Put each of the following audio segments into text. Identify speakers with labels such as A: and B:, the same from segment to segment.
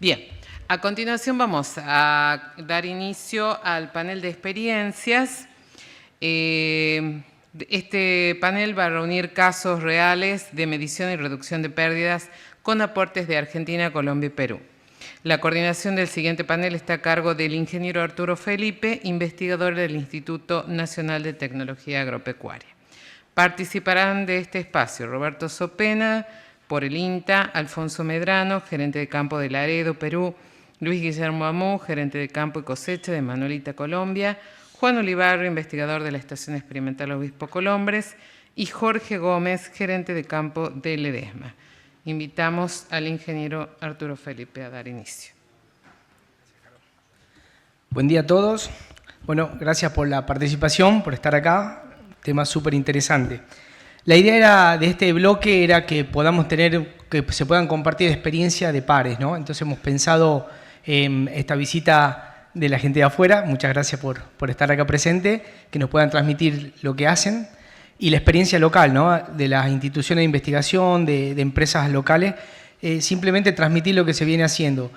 A: Bien, a continuación vamos a dar inicio al panel de experiencias. Este panel va a reunir casos reales de medición y reducción de pérdidas con aportes de Argentina, Colombia y Perú. La coordinación del siguiente panel está a cargo del ingeniero Arturo Felipe, investigador del Instituto Nacional de Tecnología Agropecuaria. Participarán de este espacio Roberto Sopena, por el INTA, Alfonso Medrano, gerente de campo de Laredo, Perú, Luis Guillermo Amú, gerente de campo y cosecha de Manolita, Colombia, Juan Olivarro, investigador de la Estación Experimental Obispo Colombres, y Jorge Gómez, gerente de campo de Ledesma. Invitamos al ingeniero Arturo Felipe a dar inicio.
B: Buen día a todos. Bueno, gracias por la participación, por estar acá. Tema súper interesante. La idea de este bloque era que podamos tener, que se puedan compartir experiencias de pares, ¿no? Entonces hemos pensado en esta visita de la gente de afuera, muchas gracias por estar acá presente, que nos puedan transmitir lo que hacen, y la experiencia local, ¿no? De las instituciones de investigación, de empresas locales, simplemente transmitir lo que se viene haciendo,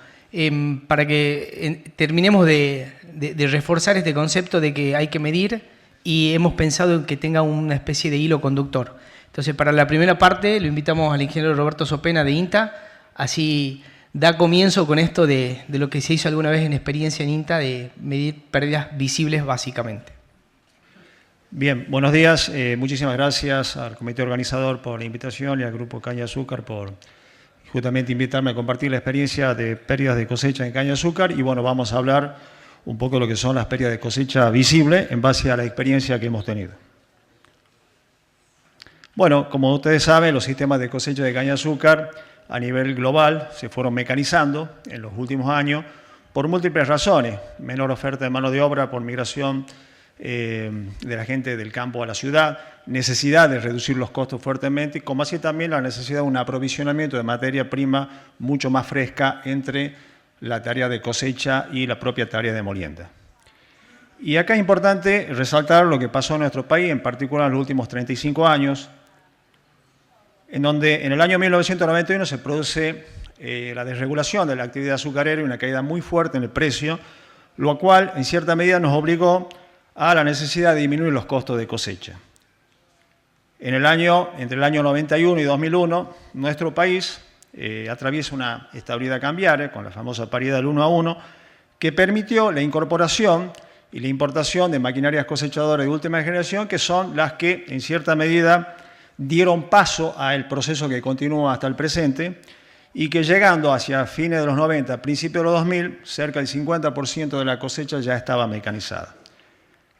B: para que terminemos de reforzar este concepto de que hay que medir, y hemos pensado en que tenga una especie de hilo conductor. Entonces, para la primera parte, lo invitamos al ingeniero Roberto Sopena de INTA, así da comienzo con esto de lo que se hizo alguna vez en experiencia en INTA, de medir pérdidas visibles básicamente.
C: Bien, buenos días. Muchísimas gracias al comité organizador por la invitación y al Grupo Caña de Azúcar por justamente invitarme a compartir la experiencia de pérdidas de cosecha en caña de azúcar. Y bueno, vamos a hablar un poco de lo que son las pérdidas de cosecha visibles en base a la experiencia que hemos tenido. Bueno, como ustedes saben, los sistemas de cosecha de caña de azúcar a nivel global se fueron mecanizando en los últimos años por múltiples razones. Menor oferta de mano de obra por migración de la gente del campo a la ciudad, necesidad de reducir los costos fuertemente, como así también la necesidad de un aprovisionamiento de materia prima mucho más fresca entre la tarea de cosecha y la propia tarea de molienda. Y acá es importante resaltar lo que pasó en nuestro país, en particular en los últimos 35 años, en donde en el año 1991 se produce la desregulación de la actividad azucarera y una caída muy fuerte en el precio, lo cual en cierta medida nos obligó a la necesidad de disminuir los costos de cosecha. Entre el año 91 y 2001, nuestro país atraviesa una estabilidad cambiaria, con la famosa paridad del 1 a 1, que permitió la incorporación y la importación de maquinarias cosechadoras de última generación, que son las que, en cierta medida, dieron paso al proceso que continúa hasta el presente y que llegando hacia fines de los 90, principios de los 2000, cerca del 50% de la cosecha ya estaba mecanizada.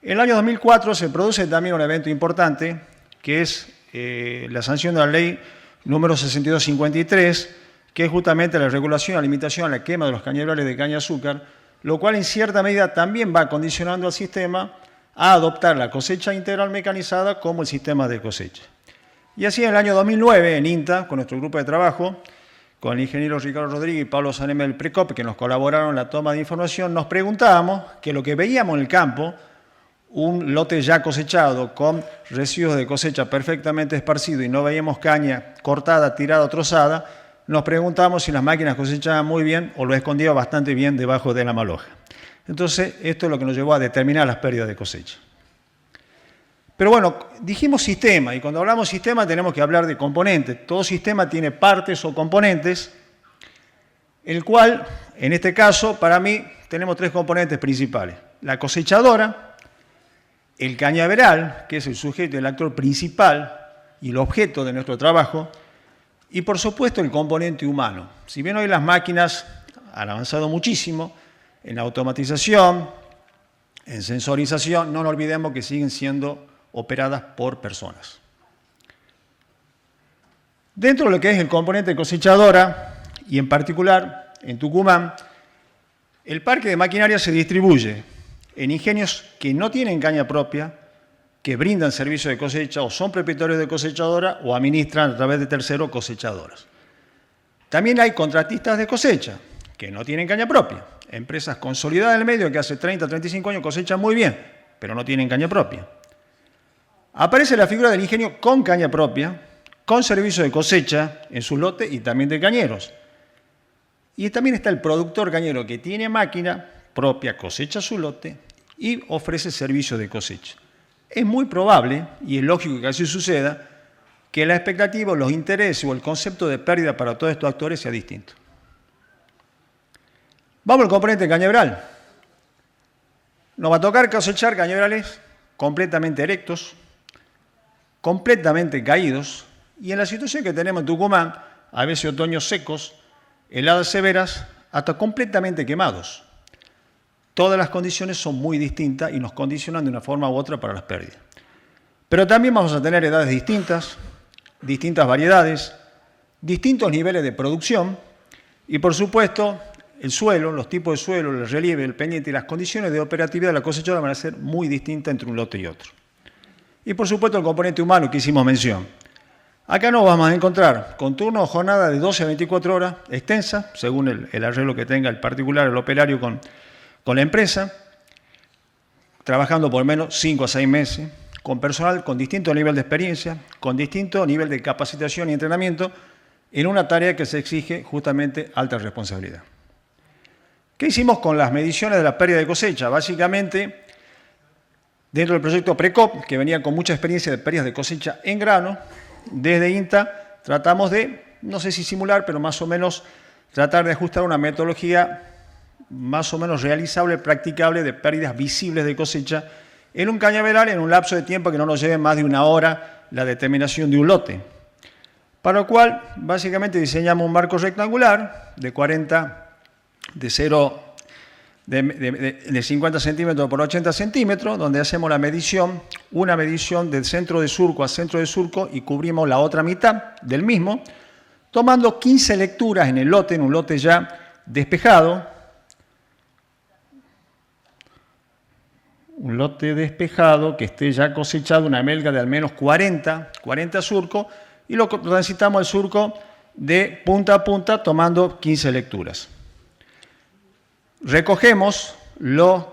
C: En el año 2004 se produce también un evento importante, que es la sanción de la ley número 6253, que es justamente la regulación, la limitación a la quema de los cañaverales de caña de azúcar, lo cual en cierta medida también va condicionando al sistema a adoptar la cosecha integral mecanizada como el sistema de cosecha. Y así en el año 2009, en INTA, con nuestro grupo de trabajo, con el ingeniero Ricardo Rodríguez y Pablo Saneme del Precop, que nos colaboraron en la toma de información, nos preguntábamos que lo que veíamos en el campo, un lote ya cosechado con residuos de cosecha perfectamente esparcidos y no veíamos caña cortada, tirada o trozada, nos preguntamos si las máquinas cosechaban muy bien o lo escondían bastante bien debajo de la maloja. Entonces, esto es lo que nos llevó a determinar las pérdidas de cosecha. Pero bueno, dijimos sistema, y cuando hablamos sistema tenemos que hablar de componentes. Todo sistema tiene partes o componentes, el cual, en este caso, para mí, tenemos tres componentes principales. La cosechadora, el cañaveral, que es el sujeto y el actor principal y el objeto de nuestro trabajo, y por supuesto el componente humano. Si bien hoy las máquinas han avanzado muchísimo en automatización, en sensorización, no nos olvidemos que siguen siendo operadas por personas. Dentro de lo que es el componente cosechadora, y en particular en Tucumán, el parque de maquinaria se distribuye en ingenios que no tienen caña propia, que brindan servicio de cosecha o son propietarios de cosechadora o administran a través de terceros cosechadoras. También hay contratistas de cosecha que no tienen caña propia, empresas consolidadas en el medio que hace 30, 35 años cosechan muy bien, pero no tienen caña propia. Aparece la figura del ingenio con caña propia, con servicio de cosecha en su lote y también de cañeros. Y también está el productor cañero que tiene máquina propia, cosecha su lote y ofrece servicios de cosecha. Es muy probable, y es lógico que así suceda, que la expectativa, los intereses o el concepto de pérdida para todos estos actores sea distinto. Vamos al componente cañaveral. Nos va a tocar cosechar cañaverales completamente erectos, completamente caídos, y en la situación que tenemos en Tucumán, a veces otoños secos, heladas severas, hasta completamente quemados. Todas las condiciones son muy distintas y nos condicionan de una forma u otra para las pérdidas. Pero también vamos a tener edades distintas, distintas variedades, distintos niveles de producción y, por supuesto, el suelo, los tipos de suelo, el relieve, el pendiente y las condiciones de operatividad de la cosechadora van a ser muy distintas entre un lote y otro. Y, por supuesto, el componente humano que hicimos mención. Acá nos vamos a encontrar con turno o jornada de 12 a 24 horas, extensa, según el arreglo que tenga el particular, el operario con la empresa, trabajando por lo menos 5 a 6 meses, con personal con distinto nivel de experiencia, con distinto nivel de capacitación y entrenamiento, en una tarea que se exige justamente alta responsabilidad. ¿Qué hicimos con las mediciones de la pérdida de cosecha? Básicamente, dentro del proyecto PRECOP, que venía con mucha experiencia de pérdidas de cosecha en grano, desde INTA tratamos de, no sé si simular, pero más o menos tratar de ajustar una metodología más o menos realizable, practicable, de pérdidas visibles de cosecha en un cañaveral en un lapso de tiempo que no nos lleve más de 1 hora la determinación de un lote. Para lo cual, básicamente diseñamos un marco rectangular de 50 centímetros por 80 centímetros, donde hacemos la medición, una medición del centro de surco a centro de surco y cubrimos la otra mitad del mismo, tomando 15 lecturas en el lote, en un lote ya despejado, un lote despejado que esté ya cosechado, una melga de al menos 40 surcos, y lo transitamos al surco de punta a punta tomando 15 lecturas. Recogemos los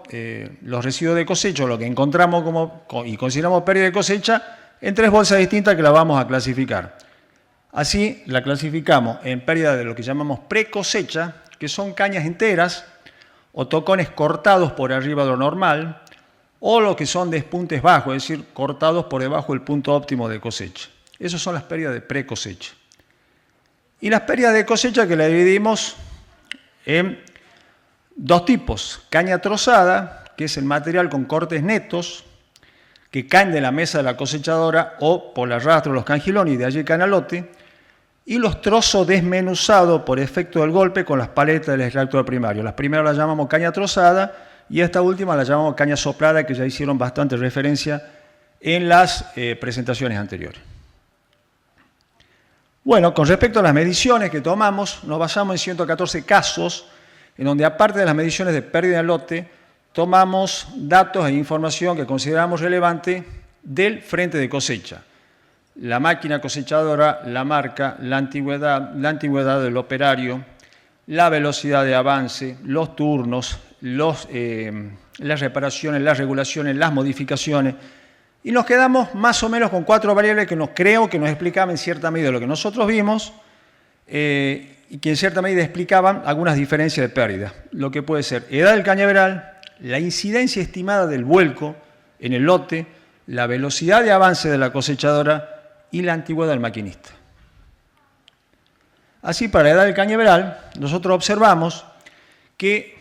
C: residuos de cosecha, lo que encontramos y consideramos pérdida de cosecha, en 3 bolsas distintas que las vamos a clasificar. Así la clasificamos en pérdida de lo que llamamos precosecha, que son cañas enteras o tocones cortados por arriba de lo normal, o lo que son despuntes bajos, es decir, cortados por debajo del punto óptimo de cosecha. Esas son las pérdidas de precosecha. Y las pérdidas de cosecha que las dividimos en 2 tipos. Caña trozada, que es el material con cortes netos, que caen de la mesa de la cosechadora o por el arrastre de los cangilones y de allí caen al lote, y los trozos desmenuzados por efecto del golpe con las paletas del extractor primario. Las primeras las llamamos caña trozada y esta última la llamamos caña soplada, que ya hicieron bastante referencia en las presentaciones anteriores. Bueno, con respecto a las mediciones que tomamos, nos basamos en 114 casos, en donde aparte de las mediciones de pérdida de lote, tomamos datos e información que consideramos relevante del frente de cosecha. La máquina cosechadora, la marca, la antigüedad del operario, la velocidad de avance, los turnos, las reparaciones, las regulaciones, las modificaciones, y nos quedamos más o menos con 4 variables que creo que nos explicaban en cierta medida lo que nosotros vimos y que en cierta medida explicaban algunas diferencias de pérdida. Lo que puede ser edad del cañaveral, la incidencia estimada del vuelco en el lote, la velocidad de avance de la cosechadora y la antigüedad del maquinista. Así, para la edad del cañaveral, nosotros observamos que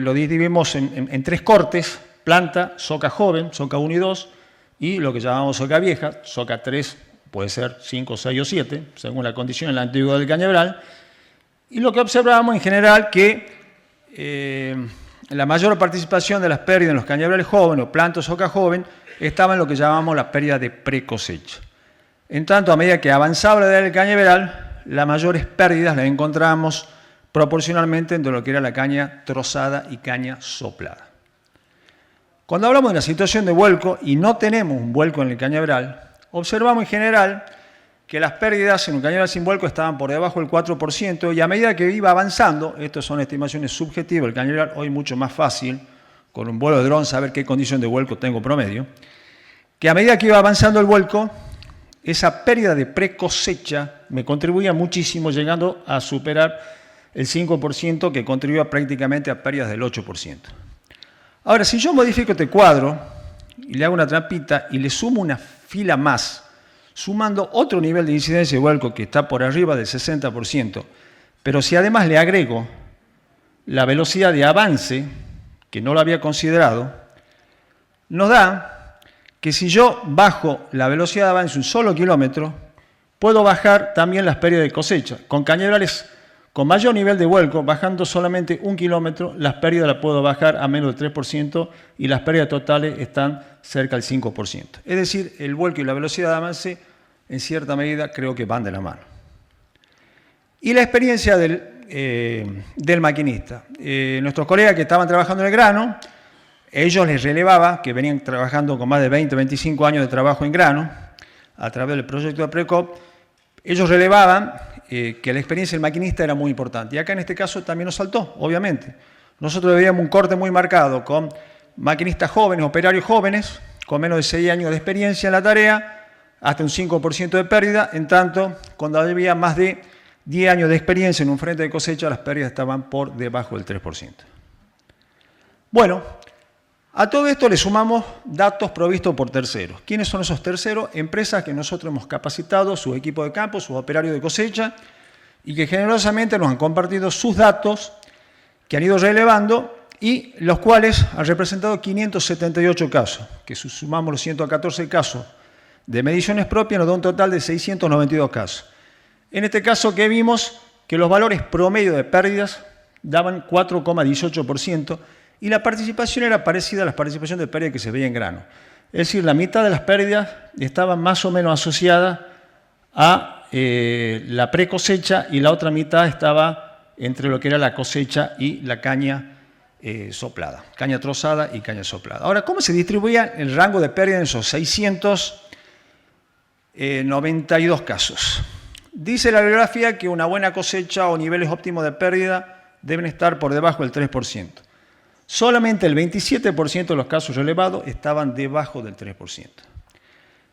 C: lo dividimos en 3 cortes: planta, soca joven, soca 1 y 2, y lo que llamamos soca vieja, soca 3, puede ser 5, 6 o 7, según la condición y la antigüedad del cañaveral. Y lo que observamos en general que la mayor participación de las pérdidas en los cañaverales jóvenes o planta o soca joven estaba en lo que llamamos la pérdida de precosecha. En tanto, a medida que avanzaba la edad del cañaveral, las mayores pérdidas las encontramos proporcionalmente entre lo que era la caña trozada y caña soplada. Cuando hablamos de una situación de vuelco y no tenemos un vuelco en el cañaveral, observamos en general que las pérdidas en un cañaveral sin vuelco estaban por debajo del 4%, y a medida que iba avanzando, estas son estimaciones subjetivas, el cañaveral hoy mucho más fácil, con un vuelo de dron, saber qué condición de vuelco tengo promedio, que a medida que iba avanzando el vuelco, esa pérdida de precosecha me contribuía muchísimo, llegando a superar el 5% que contribuía prácticamente a pérdidas del 8%. Ahora, si yo modifico este cuadro y le hago una trampita y le sumo una fila más, sumando otro nivel de incidencia de vuelco que está por arriba del 60%, pero si además le agrego la velocidad de avance, que no lo había considerado, nos da que si yo bajo la velocidad de avance un solo kilómetro, puedo bajar también las pérdidas de cosecha. Con cañaverales con mayor nivel de vuelco, bajando solamente 1 kilómetro, las pérdidas las puedo bajar a menos del 3% y las pérdidas totales están cerca del 5%. Es decir, el vuelco y la velocidad de avance, en cierta medida, creo que van de la mano. Y la experiencia del maquinista. Nuestros colegas que estaban trabajando en el grano, ellos les relevaba, que venían trabajando con más de 20, 25 años de trabajo en grano, a través del proyecto de Precop, ellos relevaban que la experiencia del maquinista era muy importante. Y acá en este caso también nos saltó, obviamente. Nosotros veíamos un corte muy marcado con maquinistas jóvenes, operarios jóvenes, con menos de 6 años de experiencia en la tarea, hasta un 5% de pérdida, en tanto, cuando había más de 10 años de experiencia en un frente de cosecha, las pérdidas estaban por debajo del 3%. Bueno, a todo esto le sumamos datos provistos por terceros. ¿Quiénes son esos terceros? Empresas que nosotros hemos capacitado, sus equipos de campo, sus operarios de cosecha, y que generosamente nos han compartido sus datos que han ido relevando y los cuales han representado 578 casos, que si sumamos los 114 casos de mediciones propias nos da un total de 692 casos. En este caso que vimos que los valores promedio de pérdidas daban 4,18%, y la participación era parecida a la participación de pérdida que se veía en grano. Es decir, la mitad de las pérdidas estaban más o menos asociadas a la precosecha y la otra mitad estaba entre lo que era la cosecha y la caña soplada, caña trozada y caña soplada. Ahora, ¿cómo se distribuía el rango de pérdida en esos 692 casos? Dice la bibliografía que una buena cosecha o niveles óptimos de pérdida deben estar por debajo del 3%. Solamente el 27% de los casos relevados estaban debajo del 3%.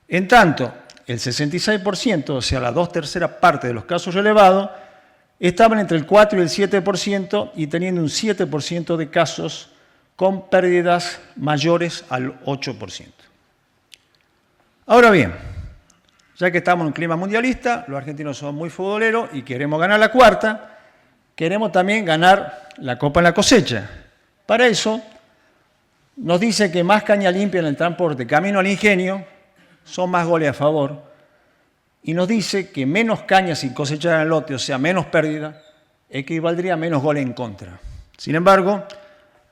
C: En tanto, el 66%, o sea, la 2/3 parte de los casos relevados, estaban entre el 4 y el 7% y teniendo un 7% de casos con pérdidas mayores al 8%. Ahora bien, ya que estamos en un clima mundialista, los argentinos son muy futboleros y queremos ganar la cuarta, queremos también ganar la Copa en la cosecha. Para eso, nos dice que más caña limpia en el transporte camino al ingenio son más goles a favor, y nos dice que menos caña sin cosechar en el lote, o sea, menos pérdida, equivaldría a menos goles en contra. Sin embargo,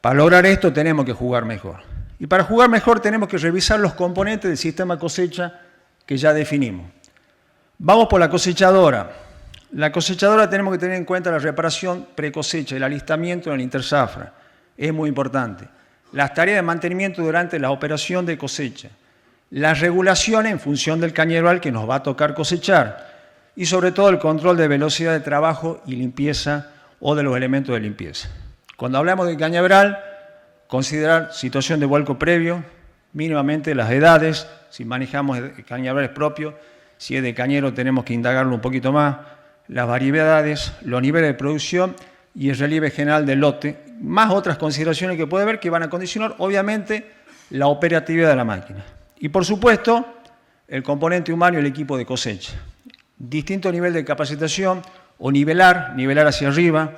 C: para lograr esto tenemos que jugar mejor. Y para jugar mejor tenemos que revisar los componentes del sistema cosecha que ya definimos. Vamos por la cosechadora. La cosechadora tenemos que tener en cuenta la reparación precosecha, el alistamiento en el interzafra. Es muy importante. Las tareas de mantenimiento durante la operación de cosecha. Las regulaciones en función del cañaveral que nos va a tocar cosechar. Y sobre todo el control de velocidad de trabajo y limpieza o de los elementos de limpieza. Cuando hablamos de cañaveral, considerar situación de vuelco previo, mínimamente las edades, si manejamos cañaverales propios, si es de cañero tenemos que indagarlo un poquito más, las variedades, los niveles de producción y el relieve general del lote, más otras consideraciones que puede haber que van a condicionar, obviamente, la operatividad de la máquina. Y, por supuesto, el componente humano y el equipo de cosecha. Distinto nivel de capacitación o nivelar hacia arriba,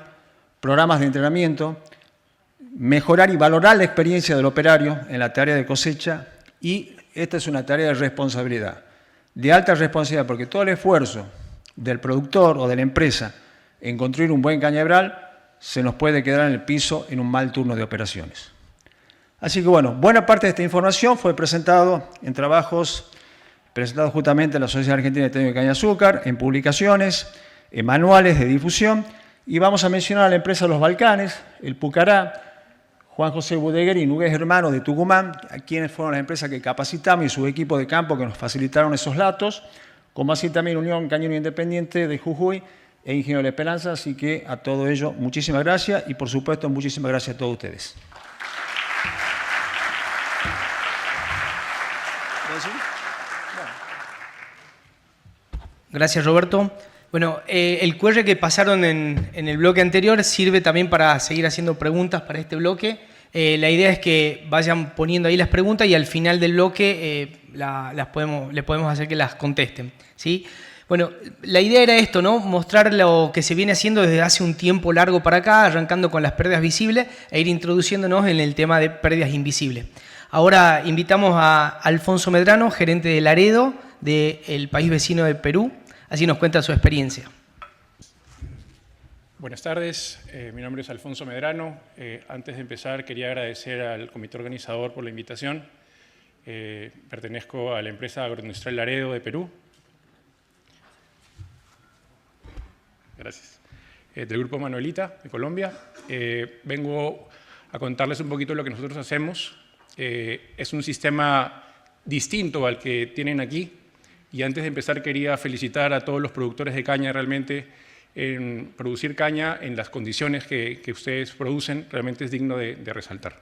C: programas de entrenamiento, mejorar y valorar la experiencia del operario en la tarea de cosecha, y esta es una tarea de responsabilidad, de alta responsabilidad, porque todo el esfuerzo del productor o de la empresa en construir un buen cañaveral se nos puede quedar en el piso en un mal turno de operaciones. Así que bueno, buena parte de esta información fue presentado en trabajos presentados justamente en la Sociedad Argentina de Técnica de Caña de Azúcar, en publicaciones, en manuales de difusión, y vamos a mencionar a la empresa Los Balcanes, el Pucará, Juan José Budeguer y Núñez Hermanos de Tucumán, a quienes fueron las empresas que capacitamos y su equipo de campo que nos facilitaron esos datos, como así también Unión Cañero Independiente de Jujuy e Ingenio de la Esperanza. Así que a todo ello, muchísimas gracias y por supuesto muchísimas gracias a todos ustedes.
B: Gracias, Roberto. Bueno, el QR que pasaron en el bloque anterior sirve también para seguir haciendo preguntas para este bloque. La idea es que vayan poniendo ahí las preguntas y al final del bloque les podemos hacer que las contesten, ¿sí? Bueno, la idea era esto, ¿no? Mostrar lo que se viene haciendo desde hace un tiempo largo para acá, arrancando con las pérdidas visibles e ir introduciéndonos en el tema de pérdidas invisibles. Ahora invitamos a Alfonso Medrano, gerente de Laredo, del país vecino de Perú. Así nos cuenta su experiencia.
D: Buenas tardes, mi nombre es Alfonso Medrano. Antes de empezar quería agradecer al comité organizador por la invitación. Pertenezco a la empresa agroindustrial Laredo de Perú. Gracias. Del grupo Manuelita de Colombia. Vengo a contarles un poquito lo que nosotros hacemos. Es un sistema distinto al que tienen aquí. Y antes de empezar quería felicitar a todos los productores de caña realmente en producir caña en las condiciones que ustedes producen, realmente es digno de resaltar.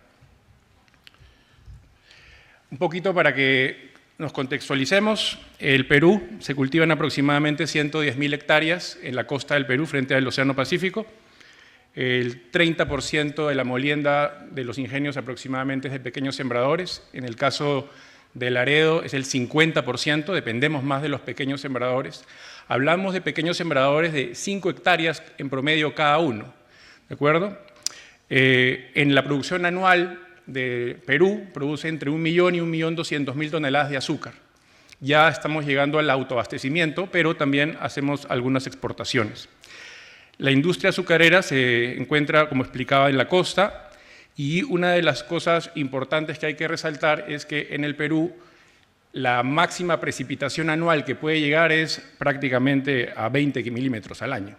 D: Un poquito para que nos contextualicemos, el Perú se cultivan aproximadamente 110.000 hectáreas en la costa del Perú frente al Océano Pacífico. El 30% de la molienda de los ingenios aproximadamente es de pequeños sembradores. En el caso de Laredo es el 50%, dependemos más de los pequeños sembradores. Hablamos de pequeños sembradores de 5 hectáreas en promedio cada uno, ¿de acuerdo? En la producción anual de Perú produce entre 1 millón y 1.200.000 toneladas de azúcar. Ya estamos llegando al autoabastecimiento, pero también hacemos algunas exportaciones. La industria azucarera se encuentra, como explicaba, en la costa. Y una de las cosas importantes que hay que resaltar es que en el Perú la máxima precipitación anual que puede llegar es prácticamente a 20 milímetros al año,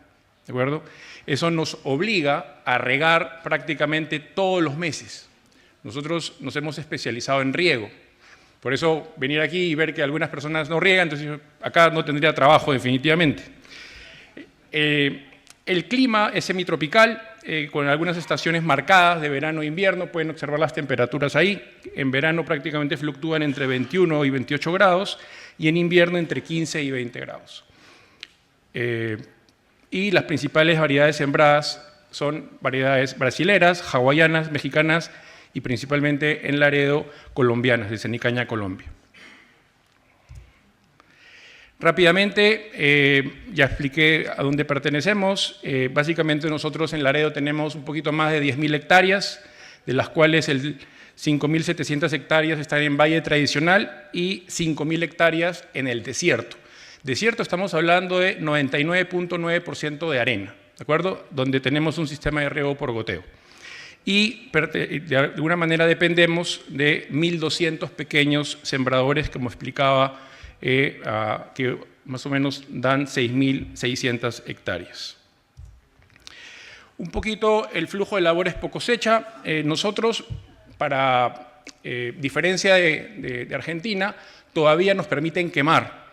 D: ¿de acuerdo? Eso nos obliga a regar prácticamente todos los meses. Nosotros nos hemos especializado en riego. Por eso venir aquí y ver que algunas personas no riegan, entonces acá no tendría trabajo definitivamente. El clima es semitropical, con algunas estaciones marcadas de verano e invierno. Pueden observar las temperaturas ahí. En verano prácticamente fluctúan entre 21 y 28 grados y en invierno entre 15 y 20 grados. Y las principales variedades sembradas son variedades brasileras, hawaianas, mexicanas y principalmente en Laredo colombianas, de Cenicaña, Colombia. Rápidamente, ya expliqué a dónde pertenecemos. Básicamente nosotros en Laredo tenemos un poquito más de 10.000 hectáreas, de las cuales 5.700 hectáreas están en valle tradicional y 5.000 hectáreas en el desierto. Desierto estamos hablando de 99.9% de arena, ¿de acuerdo? Donde tenemos un sistema de riego por goteo. Y de alguna manera dependemos de 1.200 pequeños sembradores, como explicaba, que más o menos dan 6.600 hectáreas. Un poquito el flujo de labores por cosecha. Nosotros, para diferencia de Argentina, todavía nos permiten quemar,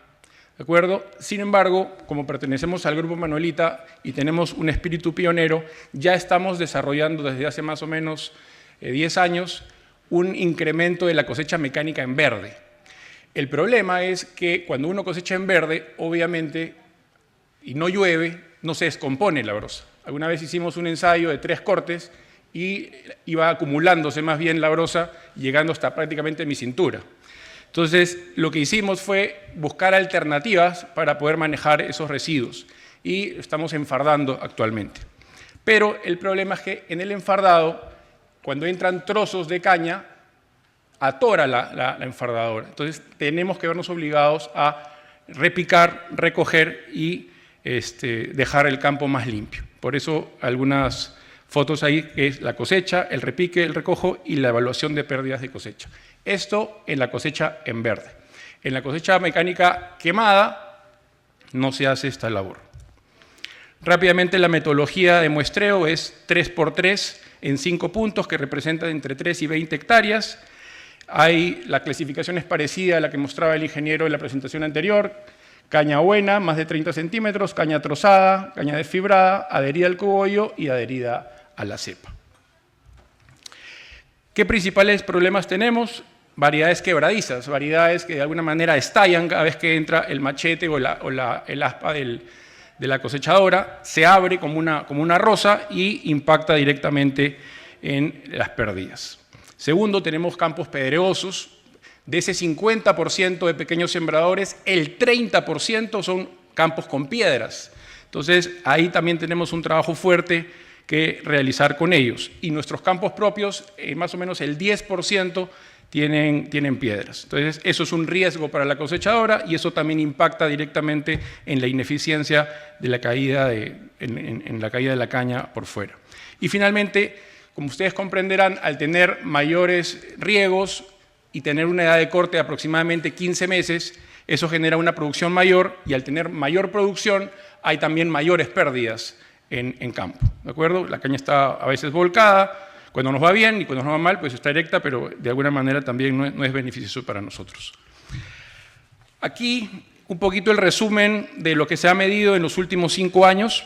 D: ¿de acuerdo? Sin embargo, como pertenecemos al Grupo Manuelita y tenemos un espíritu pionero, ya estamos desarrollando desde hace más o menos 10 años un incremento de la cosecha mecánica en verde. El problema es que cuando uno cosecha en verde, obviamente, y no llueve, no se descompone la broza. Alguna vez hicimos un ensayo de 3 cortes y iba acumulándose más bien la broza, llegando hasta prácticamente mi cintura. Entonces, lo que hicimos fue buscar alternativas para poder manejar esos residuos y estamos enfardando actualmente. Pero el problema es que en el enfardado, cuando entran trozos de caña, atora la enfardadora. Entonces, tenemos que vernos obligados a repicar, recoger y dejar el campo más limpio. Por eso, algunas fotos ahí, que es la cosecha, el repique, el recojo y la evaluación de pérdidas de cosecha. Esto en la cosecha en verde. En la cosecha mecánica quemada no se hace esta labor. Rápidamente, la metodología de muestreo es 3x3 en 5 puntos que representan entre 3 y 20 hectáreas. La clasificación es parecida a la que mostraba el ingeniero en la presentación anterior. Caña buena, más de 30 centímetros, caña trozada, caña desfibrada, adherida al cogollo y adherida a la cepa. ¿Qué principales problemas tenemos? Variedades quebradizas, variedades que de alguna manera estallan cada vez que entra el machete o el aspa del de la cosechadora, se abre como una rosa y impacta directamente en las pérdidas. Segundo, tenemos campos pedregosos. De ese 50% de pequeños sembradores, el 30% son campos con piedras. Entonces, ahí también tenemos un trabajo fuerte que realizar con ellos. Y nuestros campos propios, más o menos el 10% tienen piedras. Entonces, eso es un riesgo para la cosechadora y eso también impacta directamente en la ineficiencia de la caída en la caída de la caña por fuera. Y finalmente, como ustedes comprenderán, al tener mayores riegos y tener una edad de corte de aproximadamente 15 meses, eso genera una producción mayor y al tener mayor producción hay también mayores pérdidas en campo, ¿de acuerdo? La caña está a veces volcada, cuando nos va bien y cuando nos va mal, pues está erecta, pero de alguna manera también no es beneficioso para nosotros. Aquí un poquito el resumen de lo que se ha medido en los últimos 5 años.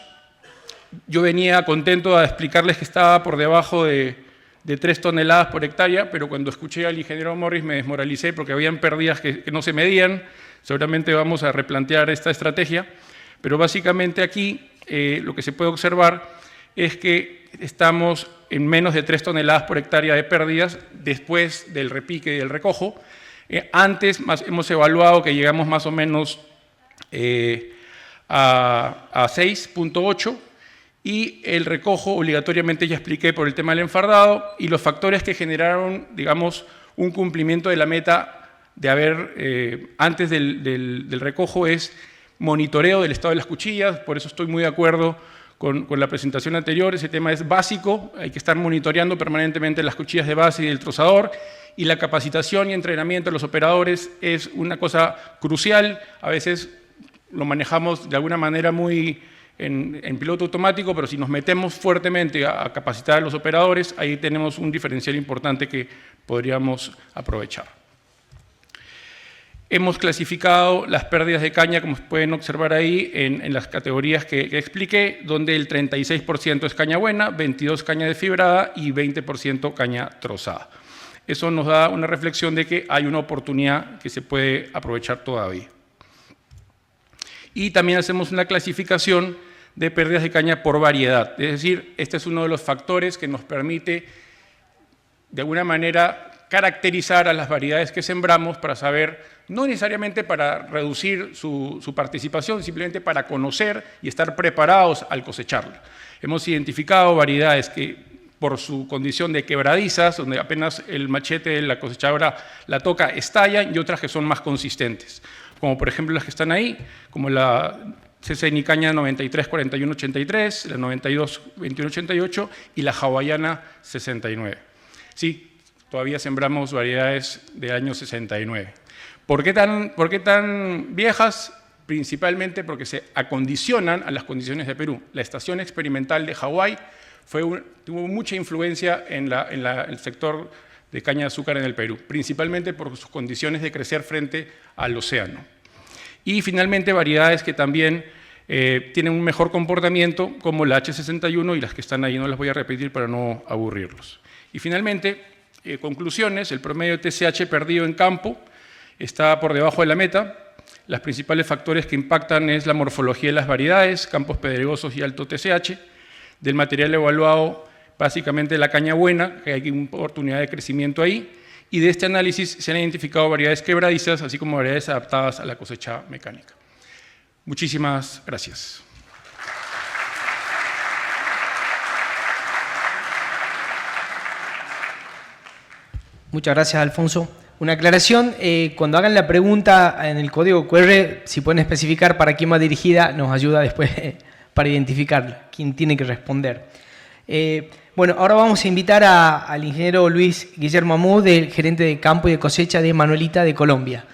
D: Yo venía contento a explicarles que estaba por debajo de 3 toneladas por hectárea, pero cuando escuché al ingeniero Morris me desmoralicé porque habían pérdidas que no se medían. Seguramente vamos a replantear esta estrategia, pero básicamente aquí lo que se puede observar es que estamos en menos de 3 toneladas por hectárea de pérdidas después del repique y del recojo. Antes hemos evaluado que llegamos más o menos a 6.8, y el recojo obligatoriamente ya expliqué por el tema del enfardado y los factores que generaron, digamos, un cumplimiento de la meta de haber, antes del recojo, es monitoreo del estado de las cuchillas. Por eso estoy muy de acuerdo con la presentación anterior. Ese tema es básico, hay que estar monitoreando permanentemente las cuchillas de base y el trozador, y la capacitación y entrenamiento de los operadores es una cosa crucial. A veces lo manejamos de alguna manera muy en piloto automático, pero si nos metemos fuertemente a capacitar a los operadores, ahí tenemos un diferencial importante que podríamos aprovechar. Hemos clasificado las pérdidas de caña, como pueden observar ahí, en las categorías que expliqué, donde el 36% es caña buena, 22% caña desfibrada y 20% caña trozada. Eso nos da una reflexión de que hay una oportunidad que se puede aprovechar todavía. Y también hacemos una clasificación de pérdidas de caña por variedad. Es decir, este es uno de los factores que nos permite, de alguna manera, caracterizar a las variedades que sembramos para saber, no necesariamente para reducir su participación, simplemente para conocer y estar preparados al cosecharla. Hemos identificado variedades que, por su condición de quebradizas, donde apenas el machete de la cosechadora la toca, estallan, y otras que son más consistentes, como por ejemplo las que están ahí, como la CC Nicaña 93-41-83, la 92-21-88 y la hawaiana 69. Sí, todavía sembramos variedades de año 69. ¿Por qué tan viejas? Principalmente porque se acondicionan a las condiciones de Perú. La estación experimental de Hawái tuvo mucha influencia en el sector de caña de azúcar en el Perú, principalmente por sus condiciones de crecer frente al océano. Y finalmente variedades que también tienen un mejor comportamiento, como la H61 y las que están ahí, no las voy a repetir para no aburrirlos. Y finalmente, conclusiones: el promedio de TSH perdido en campo está por debajo de la meta. Los principales factores que impactan es la morfología de las variedades, campos pedregosos y alto TSH. Del material evaluado, básicamente la caña buena, que hay una oportunidad de crecimiento ahí, y de este análisis se han identificado variedades quebradizas, así como variedades adaptadas a la cosecha mecánica. Muchísimas gracias.
B: Muchas gracias, Alfonso. Una aclaración: cuando hagan la pregunta en el código QR, si pueden especificar para quién va dirigida, nos ayuda después para identificar quién tiene que responder. Bueno, ahora vamos a invitar al ingeniero Luis Guillermo Amú, del gerente de campo y de cosecha de Manuelita de Colombia.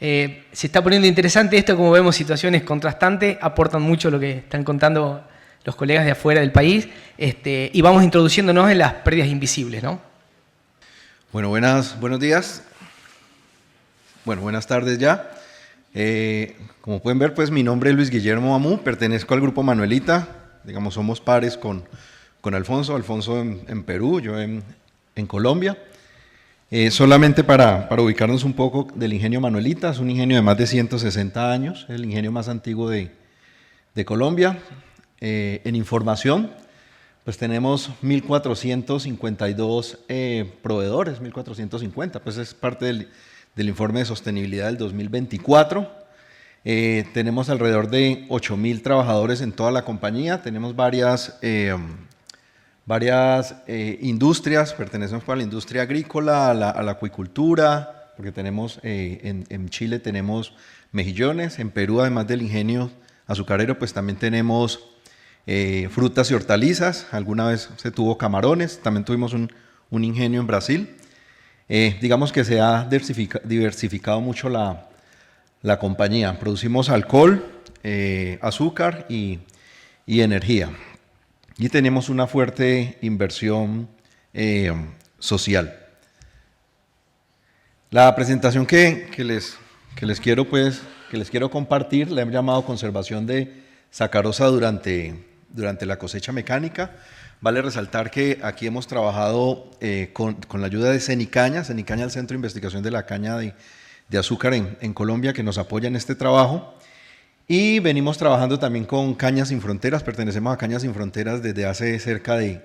B: Se está poniendo interesante esto, como vemos situaciones contrastantes, aportan mucho lo que están contando los colegas de afuera del país, y vamos introduciéndonos en las pérdidas invisibles, ¿no?
E: Bueno, buenos días. Bueno, buenas tardes ya. Como pueden ver, pues mi nombre es Luis Guillermo Amú, pertenezco al grupo Manuelita, digamos, somos pares con Alfonso en Perú, yo en Colombia. Solamente para ubicarnos un poco del ingenio Manuelita, es un ingenio de más de 160 años, es el ingenio más antiguo de de Colombia. En información, pues tenemos 1.452 proveedores, 1.450, pues es parte del informe de sostenibilidad del 2024. Tenemos alrededor de 8.000 trabajadores en toda la compañía, tenemos varias industrias, pertenecemos a la industria agrícola, a la acuicultura, porque tenemos en Chile tenemos mejillones, en Perú además del ingenio azucarero pues también tenemos frutas y hortalizas, alguna vez se tuvo camarones, también tuvimos un ingenio en Brasil. Digamos que se ha diversificado mucho la compañía, producimos alcohol, azúcar y energía. Y tenemos una fuerte inversión social. La presentación que les quiero compartir la he llamado conservación de sacarosa durante la cosecha mecánica. Vale resaltar que aquí hemos trabajado con la ayuda de Cenicaña, el Centro de Investigación de la Caña de Azúcar en Colombia, que nos apoya en este trabajo. Y venimos trabajando también con Cañas Sin Fronteras, pertenecemos a Cañas Sin Fronteras desde hace cerca de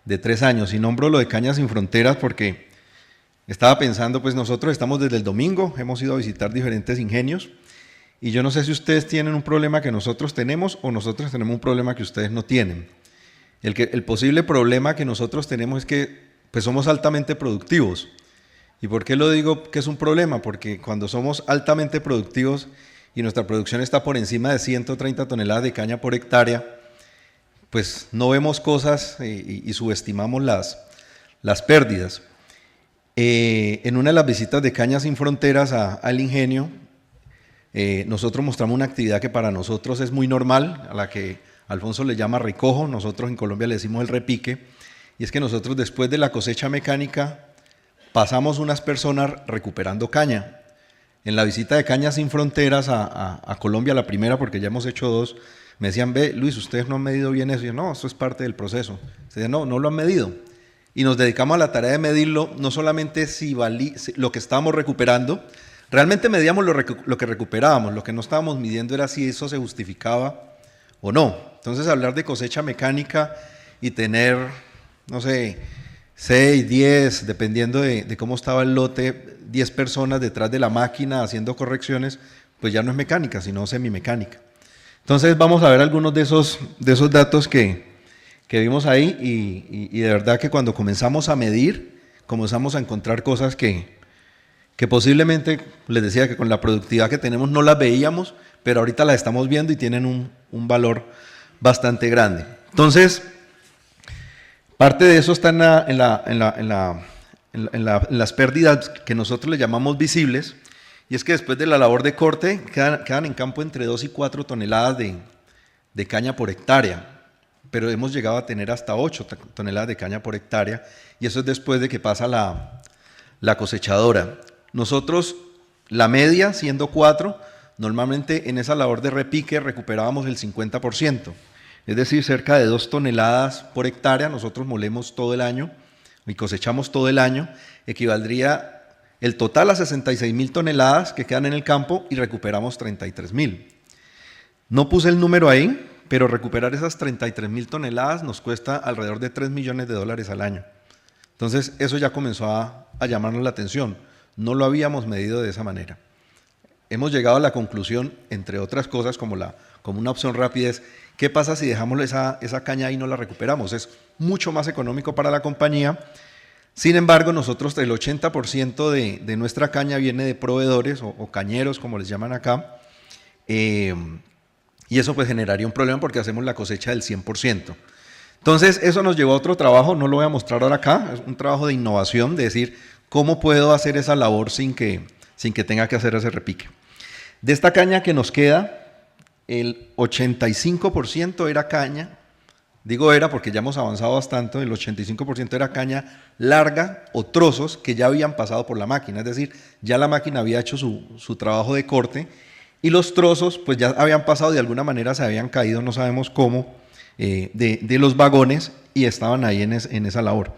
E: 3 años. Y nombro lo de Cañas Sin Fronteras porque estaba pensando, pues nosotros estamos desde el domingo, hemos ido a visitar diferentes ingenios, y yo no sé si ustedes tienen un problema que nosotros tenemos o nosotros tenemos un problema que ustedes no tienen. El posible problema que nosotros tenemos es que pues somos altamente productivos. ¿Y por qué lo digo que es un problema? Porque cuando somos altamente productivos y nuestra producción está por encima de 130 toneladas de caña por hectárea, pues no vemos cosas y subestimamos las pérdidas. En una de las visitas de Cañas Sin Fronteras al ingenio, nosotros mostramos una actividad que para nosotros es muy normal, a la que Alfonso le llama recojo, nosotros en Colombia le decimos el repique, y es que nosotros después de la cosecha mecánica pasamos unas personas recuperando caña. En la visita de Cañas Sin Fronteras a Colombia, la primera, porque ya hemos hecho 2, me decían, ve Luis, ustedes no han medido bien eso. Y yo, no, eso es parte del proceso. Se decían, no lo han medido. Y nos dedicamos a la tarea de medirlo, no solamente lo que estábamos recuperando, realmente medíamos lo que recuperábamos, lo que no estábamos midiendo era si eso se justificaba o no. Entonces hablar de cosecha mecánica y tener, no sé, 6, 10, dependiendo de cómo estaba el lote, 10 personas detrás de la máquina haciendo correcciones, pues ya no es mecánica, sino semimecánica. Entonces vamos a ver algunos de esos datos que vimos ahí y de verdad que cuando comenzamos a medir, comenzamos a encontrar cosas que posiblemente, les decía que con la productividad que tenemos no las veíamos, pero ahorita las estamos viendo y tienen un valor bastante grande. Entonces, parte de eso está en las pérdidas que nosotros le llamamos visibles, y es que después de la labor de corte quedan en campo entre 2 y 4 toneladas de caña por hectárea, pero hemos llegado a tener hasta 8 toneladas de caña por hectárea, y eso es después de que pasa la cosechadora. Nosotros, la media siendo 4, normalmente en esa labor de repique recuperábamos el 50%, es decir, cerca de 2 toneladas por hectárea. Nosotros molemos todo el año y cosechamos todo el año, equivaldría el total a 66.000 toneladas que quedan en el campo y recuperamos 33.000. No puse el número ahí, pero recuperar esas 33.000 toneladas nos cuesta alrededor de $3 millones al año. Entonces eso ya comenzó a llamarnos la atención, no lo habíamos medido de esa manera. Hemos llegado a la conclusión, entre otras cosas, como una opción rápida es, ¿qué pasa si dejamos esa caña ahí y no la recuperamos? Es mucho más económico para la compañía. Sin embargo, nosotros el 80% de nuestra caña viene de proveedores o cañeros, como les llaman acá, y eso pues generaría un problema porque hacemos la cosecha del 100%. Entonces, eso nos llevó a otro trabajo, no lo voy a mostrar ahora acá, es un trabajo de innovación, de decir, ¿cómo puedo hacer esa labor sin que tenga que hacer ese repique? De esta caña que nos queda, el 85% era caña, digo era porque ya hemos avanzado bastante, el 85% era caña larga o trozos que ya habían pasado por la máquina, es decir, ya la máquina había hecho su trabajo de corte y los trozos pues ya habían pasado, de alguna manera se habían caído, no sabemos cómo, de los vagones y estaban ahí en esa labor.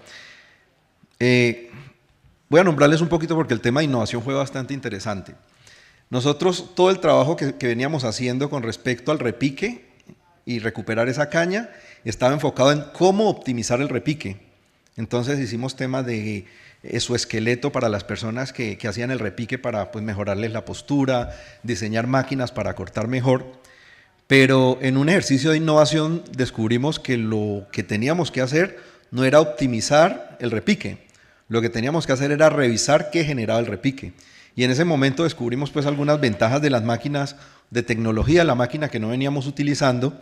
E: Voy a nombrarles un poquito porque el tema de innovación fue bastante interesante. Nosotros todo el trabajo que veníamos haciendo con respecto al repique y recuperar esa caña, estaba enfocado en cómo optimizar el repique. Entonces hicimos temas de exoesqueleto para las personas que hacían el repique para pues, mejorarles la postura, diseñar máquinas para cortar mejor. Pero en un ejercicio de innovación descubrimos que lo que teníamos que hacer no era optimizar el repique, lo que teníamos que hacer era revisar qué generaba el repique. Y en ese momento descubrimos pues algunas ventajas de las máquinas de tecnología, la máquina que no veníamos utilizando,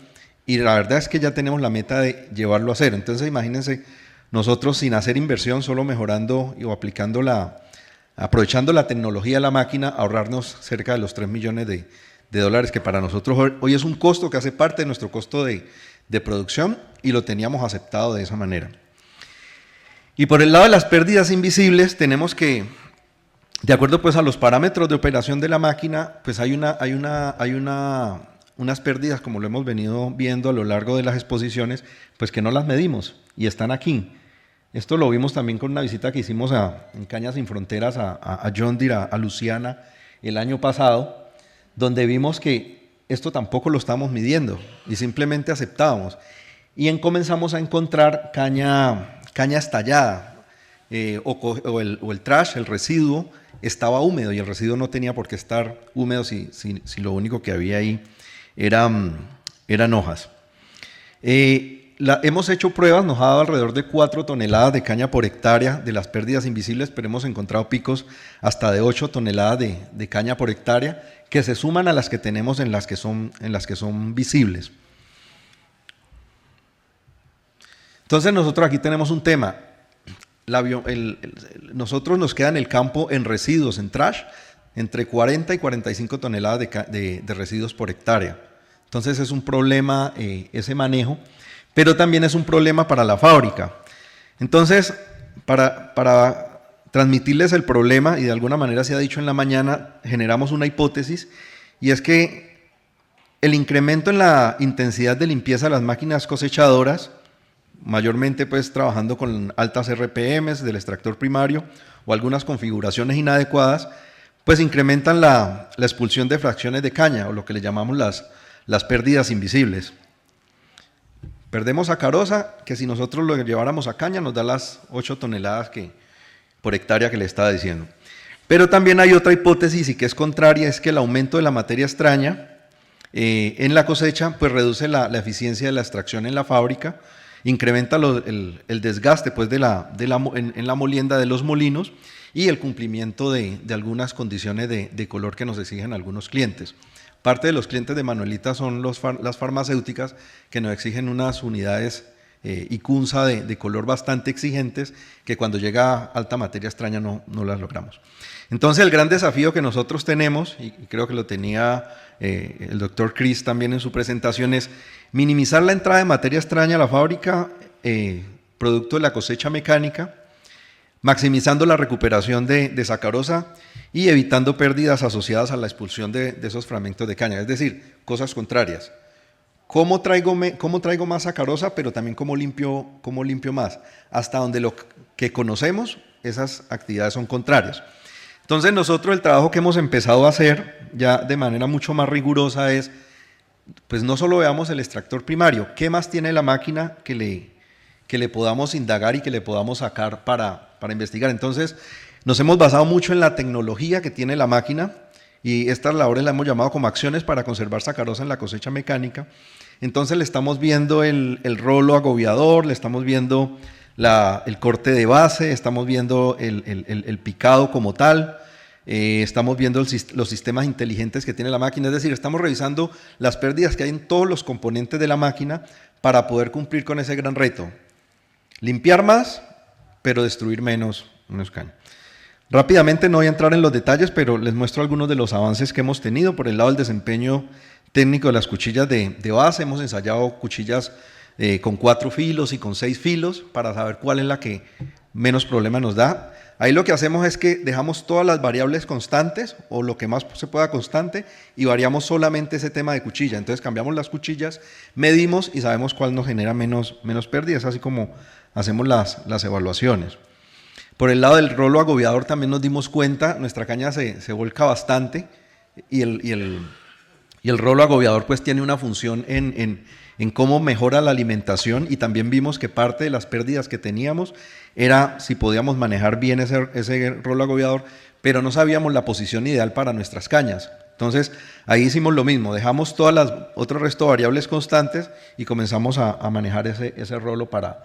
E: y la verdad es que ya tenemos la meta de llevarlo a cero. Entonces imagínense, nosotros sin hacer inversión, solo mejorando o aprovechando la tecnología de la máquina, ahorrarnos cerca de los 3 millones de dólares, que para nosotros hoy es un costo que hace parte de nuestro costo de producción, y lo teníamos aceptado de esa manera. Y por el lado de las pérdidas invisibles, tenemos que, de acuerdo pues a los parámetros de operación de la máquina, pues hay unas pérdidas, como lo hemos venido viendo a lo largo de las exposiciones, pues que no las medimos y están aquí. Esto lo vimos también con una visita que hicimos en Cañas Sin Fronteras a John Deere, a Luciana, el año pasado, donde vimos que esto tampoco lo estamos midiendo y simplemente aceptábamos. Y comenzamos a encontrar caña estallada o el trash, el residuo, estaba húmedo y el residuo no tenía por qué estar húmedo si lo único que había ahí eran hojas. Hemos hecho pruebas, nos ha dado alrededor de 4 toneladas de caña por hectárea de las pérdidas invisibles, pero hemos encontrado picos hasta de 8 toneladas de caña por hectárea que se suman a las que tenemos en las que son visibles. Entonces nosotros aquí tenemos un tema. Nosotros nos queda en el campo en residuos, en trash, entre 40 y 45 toneladas de residuos por hectárea. Entonces es un problema ese manejo, pero también es un problema para la fábrica. Entonces, para transmitirles el problema, y de alguna manera se ha dicho en la mañana, generamos una hipótesis, y es que el incremento en la intensidad de limpieza de las máquinas cosechadoras, mayormente pues trabajando con altas RPMs del extractor primario o algunas configuraciones inadecuadas, pues incrementan la expulsión de fracciones de caña, o lo que le llamamos las pérdidas invisibles. Perdemos sacarosa, que si nosotros lo lleváramos a caña nos da las 8 toneladas por hectárea que le estaba diciendo. Pero también hay otra hipótesis, y que es contraria, es que el aumento de la materia extraña en la cosecha pues reduce la eficiencia de la extracción en la fábrica, incrementa el desgaste pues, en la molienda de los molinos y el cumplimiento de algunas condiciones de color que nos exigen algunos clientes. Parte de los clientes de Manuelita son las farmacéuticas, que nos exigen unas unidades ICUNSA de color bastante exigentes, que cuando llega alta materia extraña no las logramos. Entonces el gran desafío que nosotros tenemos, y creo que lo tenía el doctor Chris también en su presentación, es minimizar la entrada de materia extraña a la fábrica, producto de la cosecha mecánica, maximizando la recuperación de sacarosa y evitando pérdidas asociadas a la expulsión de esos fragmentos de caña. Es decir, cosas contrarias. ¿Cómo traigo más sacarosa, pero también cómo limpio más? Hasta donde lo que conocemos, esas actividades son contrarias. Entonces nosotros el trabajo que hemos empezado a hacer ya de manera mucho más rigurosa es, pues no solo veamos el extractor primario, ¿qué más tiene la máquina que le podamos indagar y que le podamos sacar para investigar? Entonces nos hemos basado mucho en la tecnología que tiene la máquina, y estas labores las hemos llamado como acciones para conservar sacarosa en la cosecha mecánica. Entonces le estamos viendo el rolo agobiador, le estamos viendo el corte de base, estamos viendo el picado como tal, estamos viendo los sistemas inteligentes que tiene la máquina, es decir, estamos revisando las pérdidas que hay en todos los componentes de la máquina para poder cumplir con ese gran reto. Limpiar más, pero destruir menos caña. Rápidamente, no voy a entrar en los detalles, pero les muestro algunos de los avances que hemos tenido. Por el lado del desempeño técnico de las cuchillas de base, hemos ensayado cuchillas con 4 filos y con 6 filos para saber cuál es la que menos problema nos da. Ahí lo que hacemos es que dejamos todas las variables constantes, o lo que más se pueda constante, y variamos solamente ese tema de cuchilla. Entonces cambiamos las cuchillas, medimos y sabemos cuál nos genera menos pérdidas, así como hacemos las evaluaciones. Por el lado del rolo agobiador también nos dimos cuenta, nuestra caña se volca bastante, y el rolo agobiador pues tiene una función en en cómo mejora la alimentación, y también vimos que parte de las pérdidas que teníamos era si podíamos manejar bien ese rolo agobiador, pero no sabíamos la posición ideal para nuestras cañas. Entonces, ahí hicimos lo mismo, dejamos todas las otros resto de variables constantes y comenzamos a manejar ese rolo para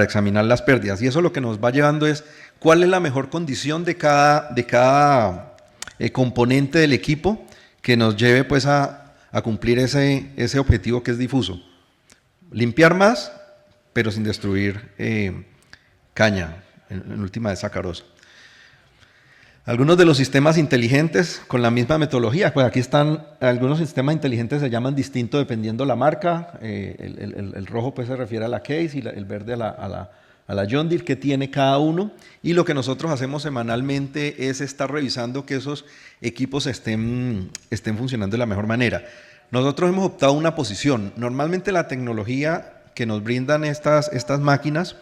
E: examinar las pérdidas. Y eso lo que nos va llevando es cuál es la mejor condición de cada componente del equipo que nos lleve pues a cumplir ese objetivo que es difuso. Limpiar más, pero sin destruir caña, en última de sacarosa. Algunos de los sistemas inteligentes con la misma metodología, pues aquí están, algunos sistemas inteligentes se llaman distinto dependiendo la marca, el rojo pues se refiere a la Case y el verde a la John Deere, que tiene cada uno, y lo que nosotros hacemos semanalmente es estar revisando que esos equipos estén funcionando de la mejor manera. Nosotros hemos optado una posición, normalmente la tecnología que nos brindan estas máquinas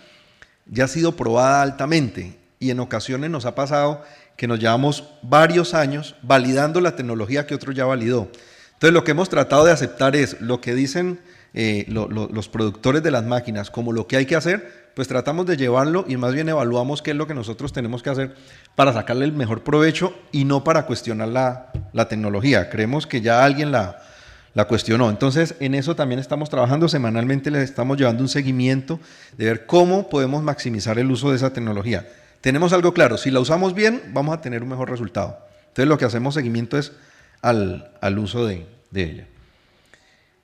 E: ya ha sido probada altamente, y en ocasiones nos ha pasado que nos llevamos varios años validando la tecnología que otro ya validó. Entonces lo que hemos tratado de aceptar es lo que dicen los productores de las máquinas como lo que hay que hacer, pues tratamos de llevarlo y más bien evaluamos qué es lo que nosotros tenemos que hacer para sacarle el mejor provecho y no para cuestionar la tecnología. Creemos que ya alguien la cuestionó. Entonces en eso también estamos trabajando, semanalmente les estamos llevando un seguimiento de ver cómo podemos maximizar el uso de esa tecnología. Tenemos algo claro, si la usamos bien, vamos a tener un mejor resultado. Entonces lo que hacemos seguimiento es al uso de ella.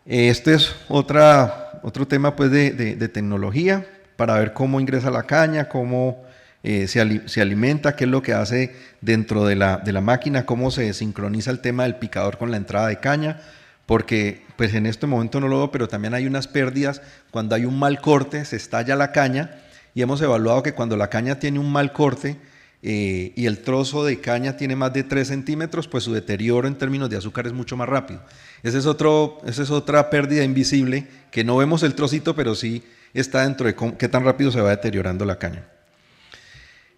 E: Este es otro tema pues de tecnología, para ver cómo ingresa la caña, cómo se alimenta, qué es lo que hace dentro de la máquina, cómo se sincroniza el tema del picador con la entrada de caña, porque pues en este momento no lo veo, pero también hay unas pérdidas cuando hay un mal corte, se estalla la caña. Y hemos evaluado que cuando la caña tiene un mal corte y el trozo de caña tiene más de 3 centímetros, pues su deterioro en términos de azúcar es mucho más rápido. Esa es otra pérdida invisible, que no vemos el trocito, pero sí está dentro de qué tan rápido se va deteriorando la caña.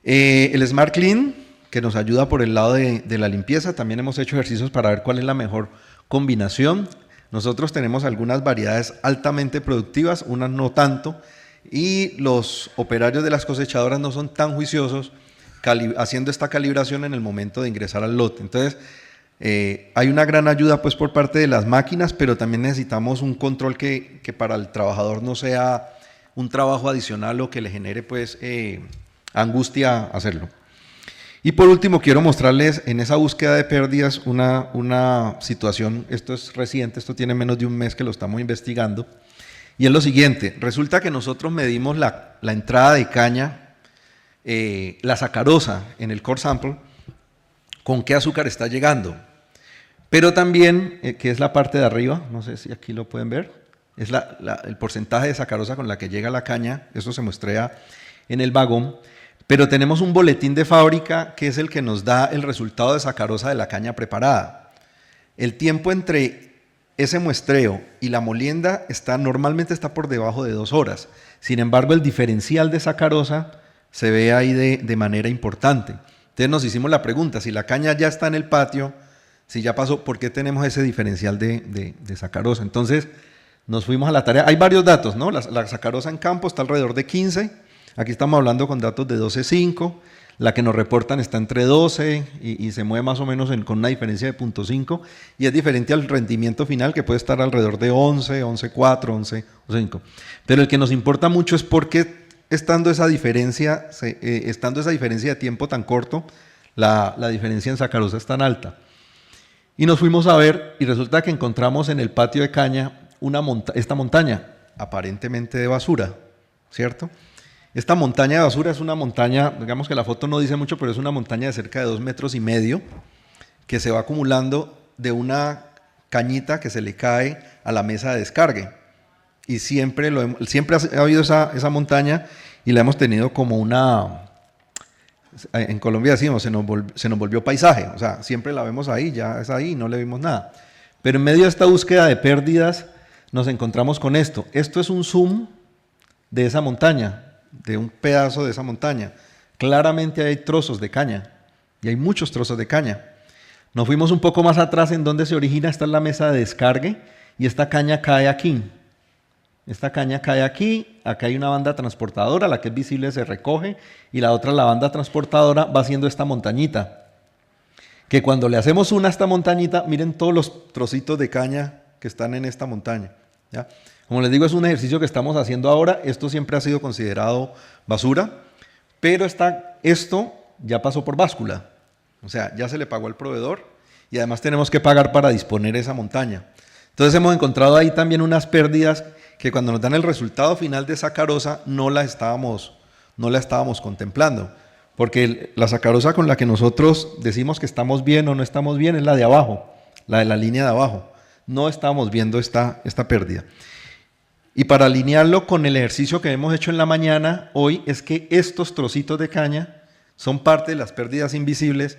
E: El Smart Clean, que nos ayuda por el lado de la limpieza, también hemos hecho ejercicios para ver cuál es la mejor combinación. Nosotros tenemos algunas variedades altamente productivas, unas no tanto, y los operarios de las cosechadoras no son tan juiciosos haciendo esta calibración en el momento de ingresar al lote. Entonces, hay una gran ayuda pues por parte de las máquinas, pero también necesitamos un control que para el trabajador no sea un trabajo adicional o que le genere pues angustia hacerlo. Y por último, quiero mostrarles en esa búsqueda de pérdidas una situación, esto es reciente, esto tiene menos de un mes que lo estamos investigando. Y es lo siguiente, resulta que nosotros medimos la entrada de caña, la sacarosa en el core sample, con qué azúcar está llegando. Pero también, que es la parte de arriba, no sé si aquí lo pueden ver, es el porcentaje de sacarosa con la que llega la caña, eso se muestra en el vagón, pero tenemos un boletín de fábrica que es el que nos da el resultado de sacarosa de la caña preparada. El tiempo entre ese muestreo y la molienda normalmente está por debajo de 2 horas. Sin embargo, el diferencial de sacarosa se ve ahí de manera importante. Entonces nos hicimos la pregunta, si la caña ya está en el patio, si ya pasó, ¿por qué tenemos ese diferencial de sacarosa? Entonces nos fuimos a la tarea. Hay varios datos, ¿no? La sacarosa en campo está alrededor de 15, aquí estamos hablando con datos de 12.5, la que nos reportan está entre 12 y se mueve más o menos con una diferencia de 0.5 y es diferente al rendimiento final que puede estar alrededor de 11, 11.4, 11.5. Pero el que nos importa mucho es por qué estando esa diferencia de tiempo tan corto, la diferencia en sacarosa es tan alta. Y nos fuimos a ver y resulta que encontramos en el patio de caña esta montaña aparentemente de basura, ¿cierto? Esta montaña de basura es una montaña, digamos que la foto no dice mucho, pero es una montaña de cerca de 2,5 metros que se va acumulando de una cañita que se le cae a la mesa de descargue. Y siempre ha habido esa montaña y la hemos tenido como en Colombia decimos, se nos volvió paisaje, o sea, siempre la vemos ahí, ya es ahí, no le vimos nada. Pero en medio de esta búsqueda de pérdidas nos encontramos con esto. Esto es un zoom de esa montaña, de un pedazo de esa montaña. Claramente hay trozos de caña, y hay muchos trozos de caña. Nos fuimos un poco más atrás en donde se origina, esta es la mesa de descargue, y esta caña cae aquí. Esta caña cae aquí, acá hay una banda transportadora, la que es visible se recoge, y la otra, la banda transportadora, va haciendo esta montañita. Que cuando le hacemos una a esta montañita, miren todos los trocitos de caña que están en esta montaña, ¿ya? Como les digo, es un ejercicio que estamos haciendo ahora. Esto siempre ha sido considerado basura, pero esto ya pasó por báscula. O sea, ya se le pagó al proveedor y además tenemos que pagar para disponer esa montaña. Entonces hemos encontrado ahí también unas pérdidas que cuando nos dan el resultado final de sacarosa no la estábamos contemplando. Porque la sacarosa con la que nosotros decimos que estamos bien o no estamos bien es la de abajo, la de la línea de abajo. No estamos viendo esta pérdida. Y para alinearlo con el ejercicio que hemos hecho en la mañana, hoy, es que estos trocitos de caña son parte de las pérdidas invisibles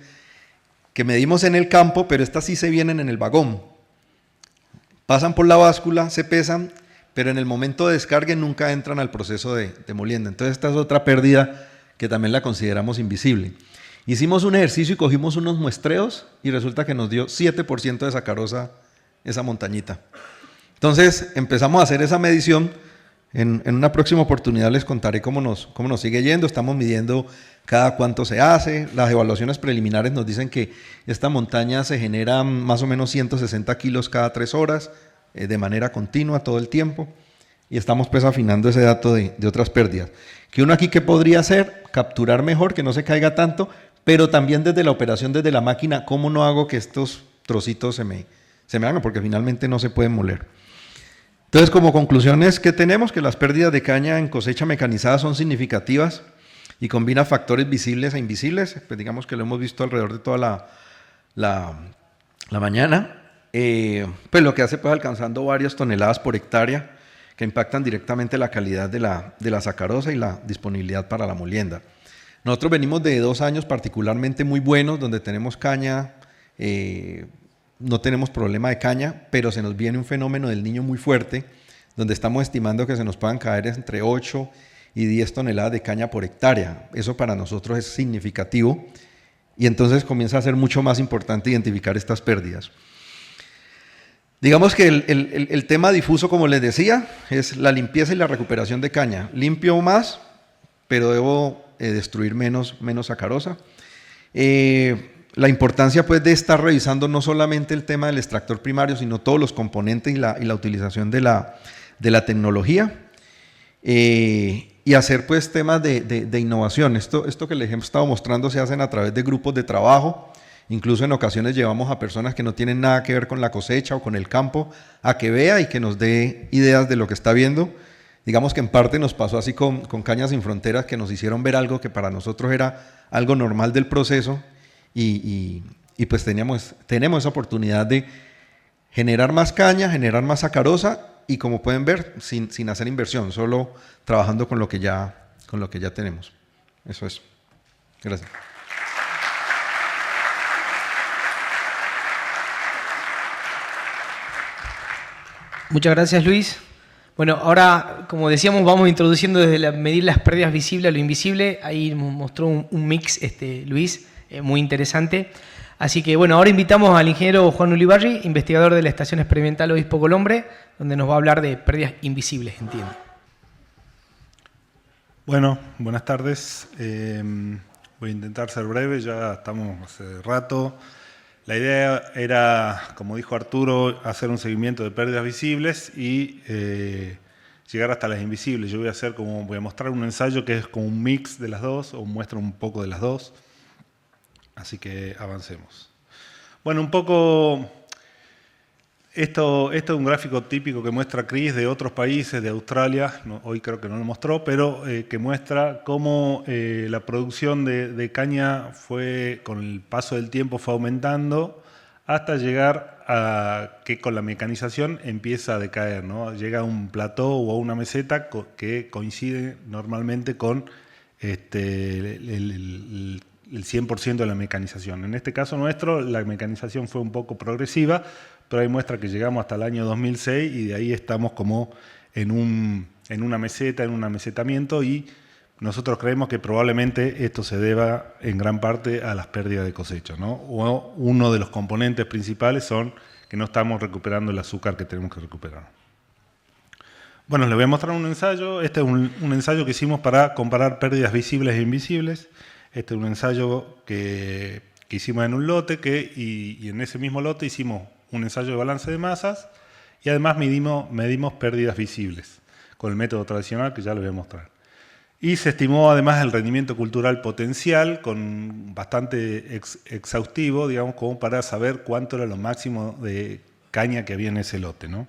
E: que medimos en el campo, pero estas sí se vienen en el vagón. Pasan por la báscula, se pesan, pero en el momento de descargue nunca entran al proceso de molienda. Entonces esta es otra pérdida que también la consideramos invisible. Hicimos un ejercicio y cogimos unos muestreos y resulta que nos dio 7% de sacarosa esa montañita. Entonces empezamos a hacer esa medición. En una próxima oportunidad les contaré cómo nos sigue yendo. Estamos midiendo cada cuánto se hace. Las evaluaciones preliminares nos dicen que esta montaña se genera más o menos 160 kilos cada 3 horas, de manera continua todo el tiempo. Y estamos pues afinando ese dato de otras pérdidas. Que uno aquí, ¿qué podría hacer? Capturar mejor, que no se caiga tanto, pero también desde la operación, desde la máquina, ¿cómo no hago que estos trocitos se me hagan? Porque finalmente no se pueden moler. Entonces, como conclusiones que tenemos, que las pérdidas de caña en cosecha mecanizada son significativas y combina factores visibles e invisibles, pues digamos que lo hemos visto alrededor de toda la mañana, pues lo que hace pues alcanzando varias toneladas por hectárea, que impactan directamente la calidad de la sacarosa y la disponibilidad para la molienda. Nosotros venimos de 2 años particularmente muy buenos, donde tenemos caña, no tenemos problema de caña, pero se nos viene un fenómeno del niño muy fuerte, donde estamos estimando que se nos puedan caer entre 8 y 10 toneladas de caña por hectárea. Eso para nosotros es significativo y entonces comienza a ser mucho más importante identificar estas pérdidas. Digamos que el tema difuso, como les decía, es la limpieza y la recuperación de caña. Limpio más, pero debo destruir menos sacarosa. La importancia pues de estar revisando no solamente el tema del extractor primario, sino todos los componentes y la utilización de la tecnología. Y hacer pues temas de innovación. Esto que les he estado mostrando se hacen a través de grupos de trabajo. Incluso en ocasiones llevamos a personas que no tienen nada que ver con la cosecha o con el campo a que vea y que nos dé ideas de lo que está viendo. Digamos que en parte nos pasó así con Cañas Sin Fronteras, que nos hicieron ver algo que para nosotros era algo normal del proceso y pues tenemos esa oportunidad de generar más caña, generar más sacarosa y como pueden ver, sin hacer inversión, solo trabajando con lo que ya tenemos. Eso es. Gracias.
B: Muchas gracias, Luis. Bueno, ahora, como decíamos, vamos introduciendo desde medir las pérdidas visibles a lo invisible. Ahí nos mostró un mix, Luis, muy interesante. Así que, bueno, ahora invitamos al ingeniero Juan Ulibarri, investigador de la Estación Experimental Obispo Colombre, donde nos va a hablar de pérdidas invisibles, entiendo.
F: Bueno, buenas tardes. Voy a intentar ser breve, ya estamos hace rato. La idea era, como dijo Arturo, hacer un seguimiento de pérdidas visibles y llegar hasta las invisibles. Yo voy a mostrar un ensayo que es como un mix de las dos, o muestra un poco de las dos. Así que avancemos. Bueno, un poco, esto es un gráfico típico que muestra Chris de otros países, de Australia, hoy creo que no lo mostró, pero que muestra cómo la producción de caña con el paso del tiempo fue aumentando hasta llegar a que con la mecanización empieza a decaer, ¿no? Llega a un plató o a una meseta que coincide normalmente con el 100% de la mecanización. En este caso nuestro, la mecanización fue un poco progresiva, pero hay muestra que llegamos hasta el año 2006 y de ahí estamos como en una meseta, en un amesetamiento, y nosotros creemos que probablemente esto se deba en gran parte a las pérdidas de cosecha, ¿no? O uno de los componentes principales son que no estamos recuperando el azúcar que tenemos que recuperar. Bueno, les voy a mostrar un ensayo. Este es un ensayo que hicimos para comparar pérdidas visibles e invisibles. Este es un ensayo que hicimos en un lote y en ese mismo lote hicimos un ensayo de balance de masas y además medimos pérdidas visibles con el método tradicional que ya les voy a mostrar. Y se estimó además el rendimiento cultural potencial con bastante exhaustivo, digamos, como para saber cuánto era lo máximo de caña que había en ese lote, ¿no?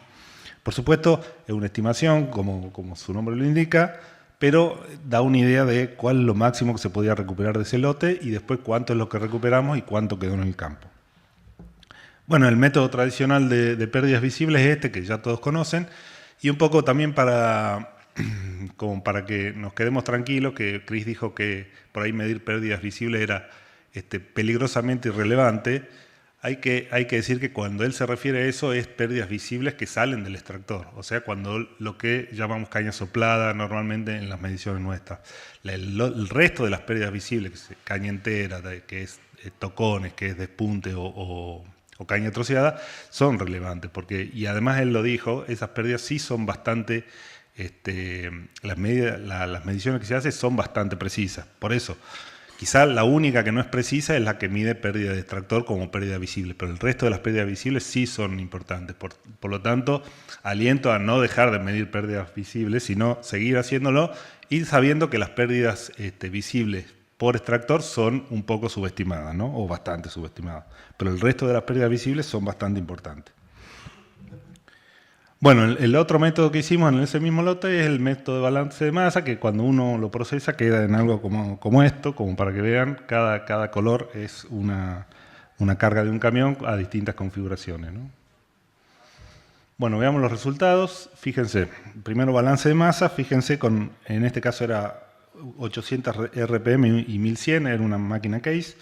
F: Por supuesto, es una estimación, como su nombre lo indica, pero da una idea de cuál es lo máximo que se podía recuperar de ese lote y después cuánto es lo que recuperamos y cuánto quedó en el campo. Bueno, el método tradicional de pérdidas visibles es este, que ya todos conocen, y un poco también como para que nos quedemos tranquilos, que Chris dijo que por ahí medir pérdidas visibles era peligrosamente irrelevante. Hay que decir que cuando él se refiere a eso es pérdidas visibles que salen del extractor, o sea, cuando lo que llamamos caña soplada normalmente en las mediciones nuestras. El resto de las pérdidas visibles, que es caña entera, que es tocones, que es despunte o caña troceada, son relevantes, y además él lo dijo, esas pérdidas sí son bastante, las mediciones que se hacen son bastante precisas. Por eso, quizá la única que no es precisa es la que mide pérdida de extractor como pérdida visible, pero el resto de las pérdidas visibles sí son importantes. Por lo tanto, aliento a no dejar de medir pérdidas visibles, sino seguir haciéndolo y sabiendo que las pérdidas visibles por extractor son un poco subestimadas, ¿no? O bastante subestimadas. Pero el resto de las pérdidas visibles son bastante importantes. Bueno, el otro método que hicimos en ese mismo lote es el método de balance de masa, que cuando uno lo procesa queda en algo como esto, como para que vean, cada color es una carga de un camión a distintas configuraciones, ¿no? Bueno, veamos los resultados. Fíjense, primero balance de masa, fíjense, en este caso era 800 RPM y 1100, era una máquina case.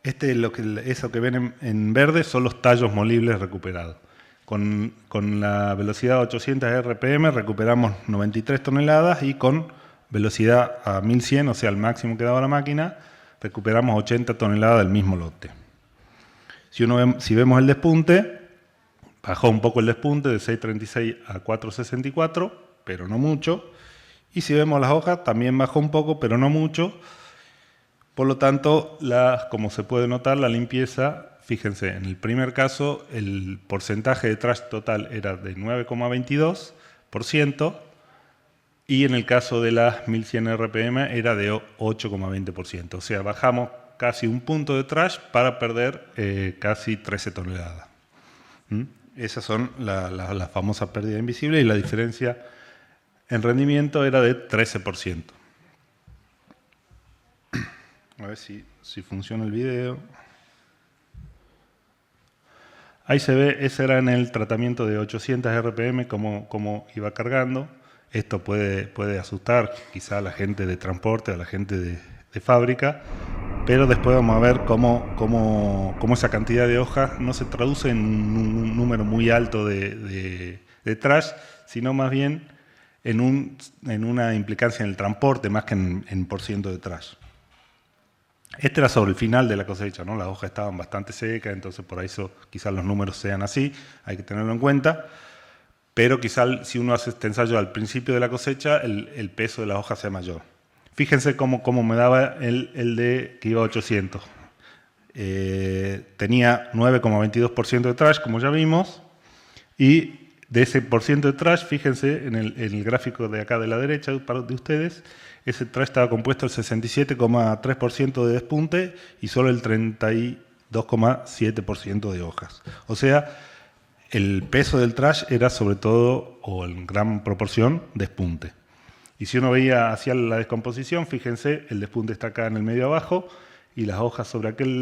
F: Eso que ven en verde son los tallos molibles recuperados. Con la velocidad 800 RPM recuperamos 93 toneladas y con velocidad a 1100, o sea, el máximo que daba la máquina, recuperamos 80 toneladas del mismo lote. Si vemos el despunte, bajó un poco el despunte de 636 a 464, pero no mucho. Y si vemos las hojas, también bajó un poco, pero no mucho. Por lo tanto, como se puede notar, la limpieza, fíjense, en el primer caso, el porcentaje de trash total era de 9,22%, y en el caso de las 1100 RPM era de 8,20%. O sea, bajamos casi un punto de trash para perder casi 13 toneladas. Esas son las famosas pérdidas invisibles, y la diferencia en rendimiento era de 13%. A ver si funciona el video. Ahí se ve, ese era en el tratamiento de 800 RPM, cómo iba cargando. Esto puede asustar quizá a la gente de transporte, a la gente de fábrica, pero después vamos a ver cómo esa cantidad de hojas no se traduce en un número muy alto de trash, sino más bien en una implicancia en el transporte más que en porciento de trash. Este era sobre el final de la cosecha, ¿no? Las hojas estaban bastante secas, entonces por eso quizás los números sean así, hay que tenerlo en cuenta. Pero quizás si uno hace este ensayo al principio de la cosecha, el peso de las hojas sea mayor. Fíjense cómo me daba el de que iba a 800. Tenía 9,22% de trash, como ya vimos, y de ese porciento de trash, fíjense en el gráfico de acá de la derecha de ustedes, ese trash estaba compuesto el 67,3% de despunte y solo el 32,7% de hojas. O sea, el peso del trash era sobre todo, o en gran proporción, despunte. Y si uno veía hacia la descomposición, fíjense, el despunte está acá en el medio abajo y las hojas sobre aquella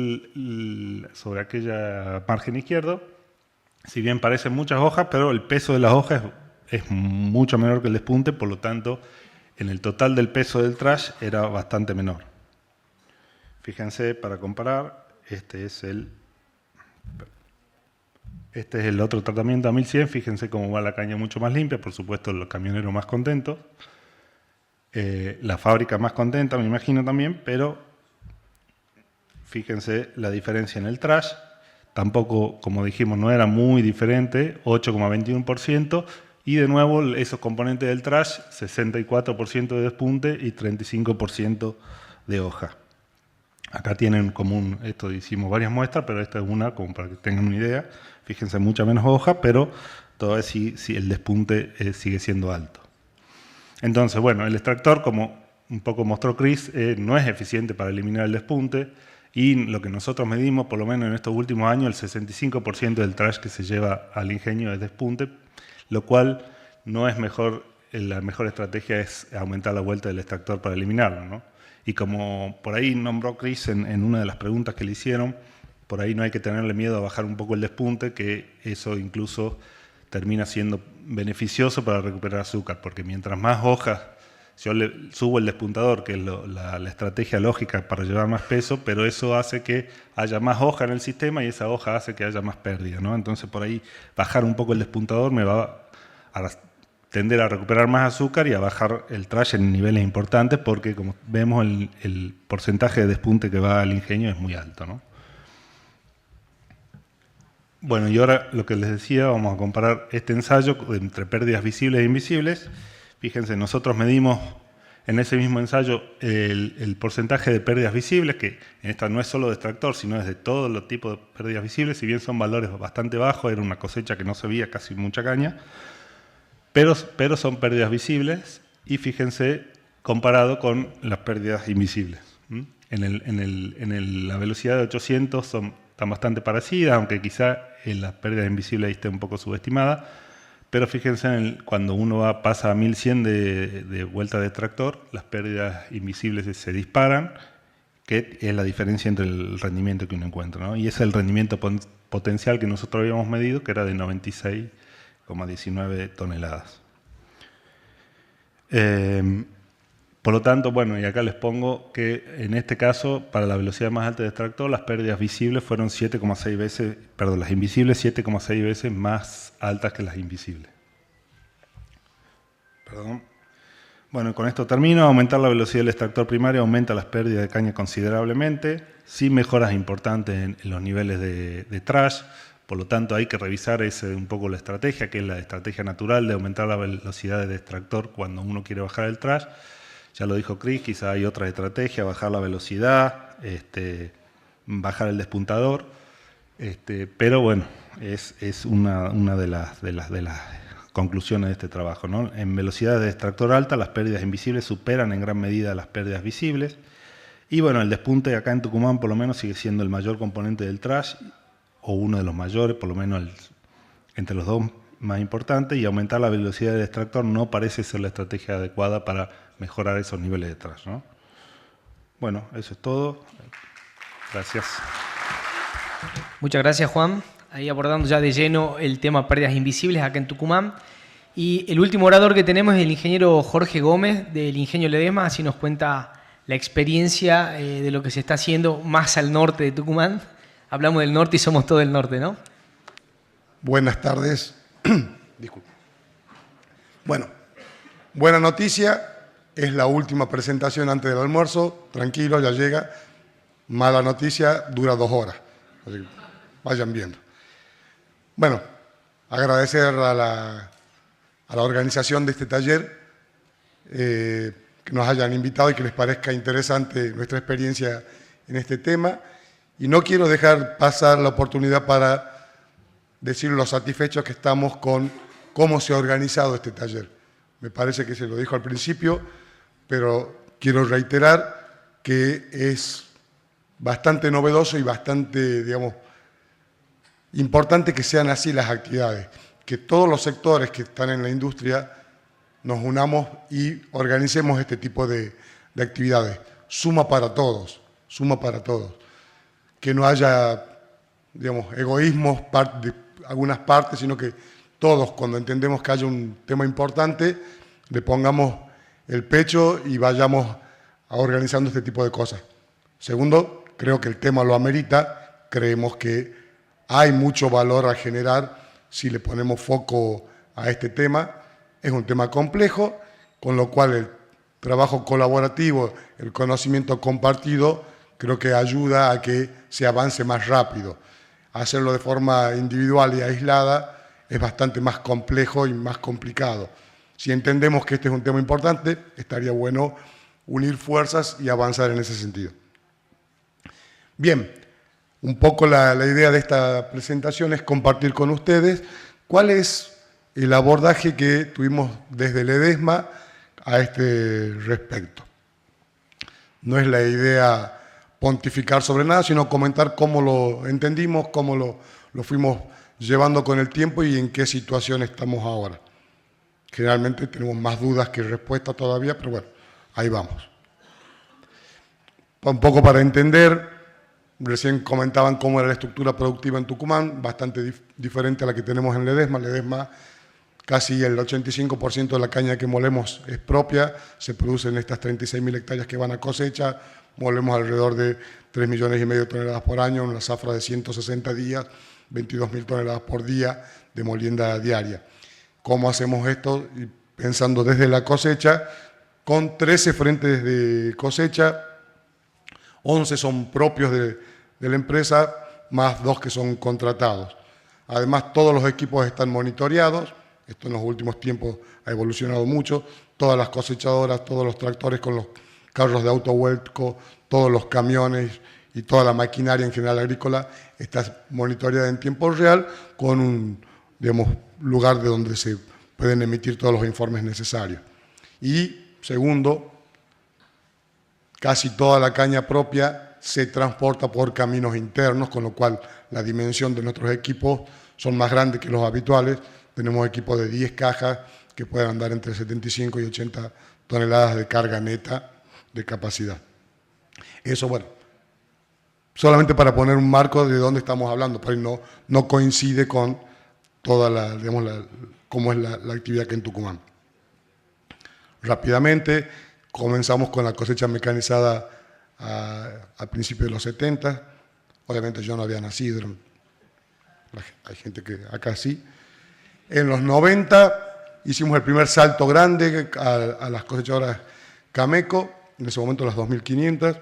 F: margen izquierdo. Si bien parecen muchas hojas, pero el peso de las hojas es mucho menor que el despunte, por lo tanto, en el total del peso del trash era bastante menor. Fíjense, para comparar, este es el otro tratamiento a 1100, fíjense cómo va la caña mucho más limpia, por supuesto los camioneros más contentos, la fábrica más contenta, me imagino también, pero fíjense la diferencia en el trash. Tampoco, como dijimos, no era muy diferente, 8,21%, Y de nuevo, esos componentes del trash, 64% de despunte y 35% de hoja. Acá tienen como esto hicimos varias muestras, pero esta es una, como para que tengan una idea. Fíjense, mucha menos hoja, pero todavía sí el despunte sigue siendo alto. Entonces, bueno, el extractor, como un poco mostró Chris, no es eficiente para eliminar el despunte, y lo que nosotros medimos, por lo menos en estos últimos años, el 65% del trash que se lleva al ingenio es despunte, lo cual no es mejor, la mejor estrategia es aumentar la vuelta del extractor para eliminarlo, ¿no? Y como por ahí nombró Chris en una de las preguntas que le hicieron, por ahí no hay que tenerle miedo a bajar un poco el despunte, que eso incluso termina siendo beneficioso para recuperar azúcar, porque mientras más hojas, yo le subo el despuntador, que es la estrategia lógica para llevar más peso, pero eso hace que haya más hoja en el sistema y esa hoja hace que haya más pérdida, ¿no? Entonces por ahí bajar un poco el despuntador me va a tender a recuperar más azúcar y a bajar el trash en niveles importantes, porque como vemos el porcentaje de despunte que va al ingenio es muy alto, ¿no? Bueno, y ahora lo que les decía, vamos a comparar este ensayo entre pérdidas visibles e invisibles. Fíjense, nosotros medimos en ese mismo ensayo el porcentaje de pérdidas visibles, que en esta no es solo de extractor, sino es de todos los tipos de pérdidas visibles, si bien son valores bastante bajos, era una cosecha que no se veía casi mucha caña, pero son pérdidas visibles, y fíjense comparado con las pérdidas invisibles. En la velocidad de 800 están bastante parecidas, aunque quizá las pérdidas invisibles ahí esté un poco subestimada. Pero fíjense, cuando uno pasa a 1100 de vuelta de extractor, las pérdidas invisibles se disparan, que es la diferencia entre el rendimiento que uno encuentra, ¿no? Y ese es el rendimiento potencial que nosotros habíamos medido, que era de 96,19 toneladas. Por lo tanto, bueno, y acá les pongo que en este caso, para la velocidad más alta de extractor, las pérdidas visibles fueron 7,6 veces, perdón, las invisibles 7,6 veces más altas que las invisibles. Perdón. Bueno, con esto termino. Aumentar la velocidad del extractor primario aumenta las pérdidas de caña considerablemente, sin mejoras importantes en los niveles de trash. Por lo tanto, hay que revisar un poco la estrategia, que es la estrategia natural de aumentar la velocidad del extractor cuando uno quiere bajar el trash. Ya lo dijo Chris, quizá hay otra estrategia, bajar la velocidad, bajar el despuntador, pero bueno, es una de las conclusiones de este trabajo, ¿no? En velocidades de extractor alta, las pérdidas invisibles superan en gran medida las pérdidas visibles, y bueno, el despunte acá en Tucumán por lo menos sigue siendo el mayor componente del trash, o uno de los mayores, por lo menos entre los dos más importantes, y aumentar la velocidad del extractor no parece ser la estrategia adecuada para mejorar esos niveles de trash, ¿no? Bueno, eso es todo. Gracias.
B: Muchas gracias, Juan. Ahí abordando ya de lleno el tema pérdidas invisibles acá en Tucumán. Y el último orador que tenemos es el ingeniero Jorge Gómez del Ingenio Ledesma, así nos cuenta la experiencia de lo que se está haciendo más al norte de Tucumán. Hablamos del norte y somos todo el norte, ¿no?
G: Buenas tardes. Disculpe. Bueno, buena noticia. Es la última presentación antes del almuerzo. Tranquilo, ya llega. Mala noticia, dura 2 horas. Así que vayan viendo. Bueno, agradecer a la organización de este taller que nos hayan invitado y que les parezca interesante nuestra experiencia en este tema. Y no quiero dejar pasar la oportunidad para decir lo satisfechos que estamos con cómo se ha organizado este taller. Me parece que se lo dijo al principio, pero quiero reiterar que es bastante novedoso y bastante, digamos, importante que sean así las actividades, que todos los sectores que están en la industria nos unamos y organicemos este tipo de actividades. Suma para todos, suma para todos. Que no haya, digamos, egoísmos de algunas partes, sino que todos, cuando entendemos que haya un tema importante, le pongamos el pecho y vayamos organizando este tipo de cosas. Segundo, creo que el tema lo amerita, creemos que hay mucho valor a generar si le ponemos foco a este tema. Es un tema complejo, con lo cual el trabajo colaborativo, el conocimiento compartido, creo que ayuda a que se avance más rápido. Hacerlo de forma individual y aislada es bastante más complejo y más complicado. Si entendemos que este es un tema importante, estaría bueno unir fuerzas y avanzar en ese sentido. Bien, un poco la idea de esta presentación es compartir con ustedes cuál es el abordaje que tuvimos desde el EDESMA a este respecto. No es la idea pontificar sobre nada, sino comentar cómo lo entendimos, cómo lo fuimos llevando con el tiempo y en qué situación estamos ahora. Generalmente tenemos más dudas que respuestas todavía, pero bueno, ahí vamos. Un poco para entender, recién comentaban cómo era la estructura productiva en Tucumán, bastante diferente a la que tenemos en Ledesma. Ledesma, casi el 85% de la caña que molemos es propia, se produce en estas 36.000 hectáreas que van a cosecha, molemos alrededor de 3,5 millones de toneladas por año, una zafra de 160 días, 22.000 toneladas por día de molienda diaria. ¿Cómo hacemos esto? Pensando desde la cosecha, con 13 frentes de cosecha, 11 son propios de la empresa, más 2 que son contratados. Además, todos los equipos están monitoreados, esto en los últimos tiempos ha evolucionado mucho, todas las cosechadoras, todos los tractores con los carros de autovuelco, todos los camiones y toda la maquinaria en general agrícola está monitoreada en tiempo real con un, digamos, lugar de donde se pueden emitir todos los informes necesarios. Y segundo, casi toda la caña propia se transporta por caminos internos, con lo cual la dimensión de nuestros equipos son más grandes que los habituales. Tenemos equipos de 10 cajas que pueden andar entre 75 y 80 toneladas de carga neta de capacidad. Eso, bueno, solamente para poner un marco de dónde estamos hablando, pero no coincide con toda la, digamos, cómo es la actividad que en Tucumán. Rápidamente, comenzamos con la cosecha mecanizada al principio de los 70. Obviamente yo no había nacido, hay gente que acá sí. En los 90 hicimos el primer salto grande a las cosechadoras Cameco, en ese momento las 2.500.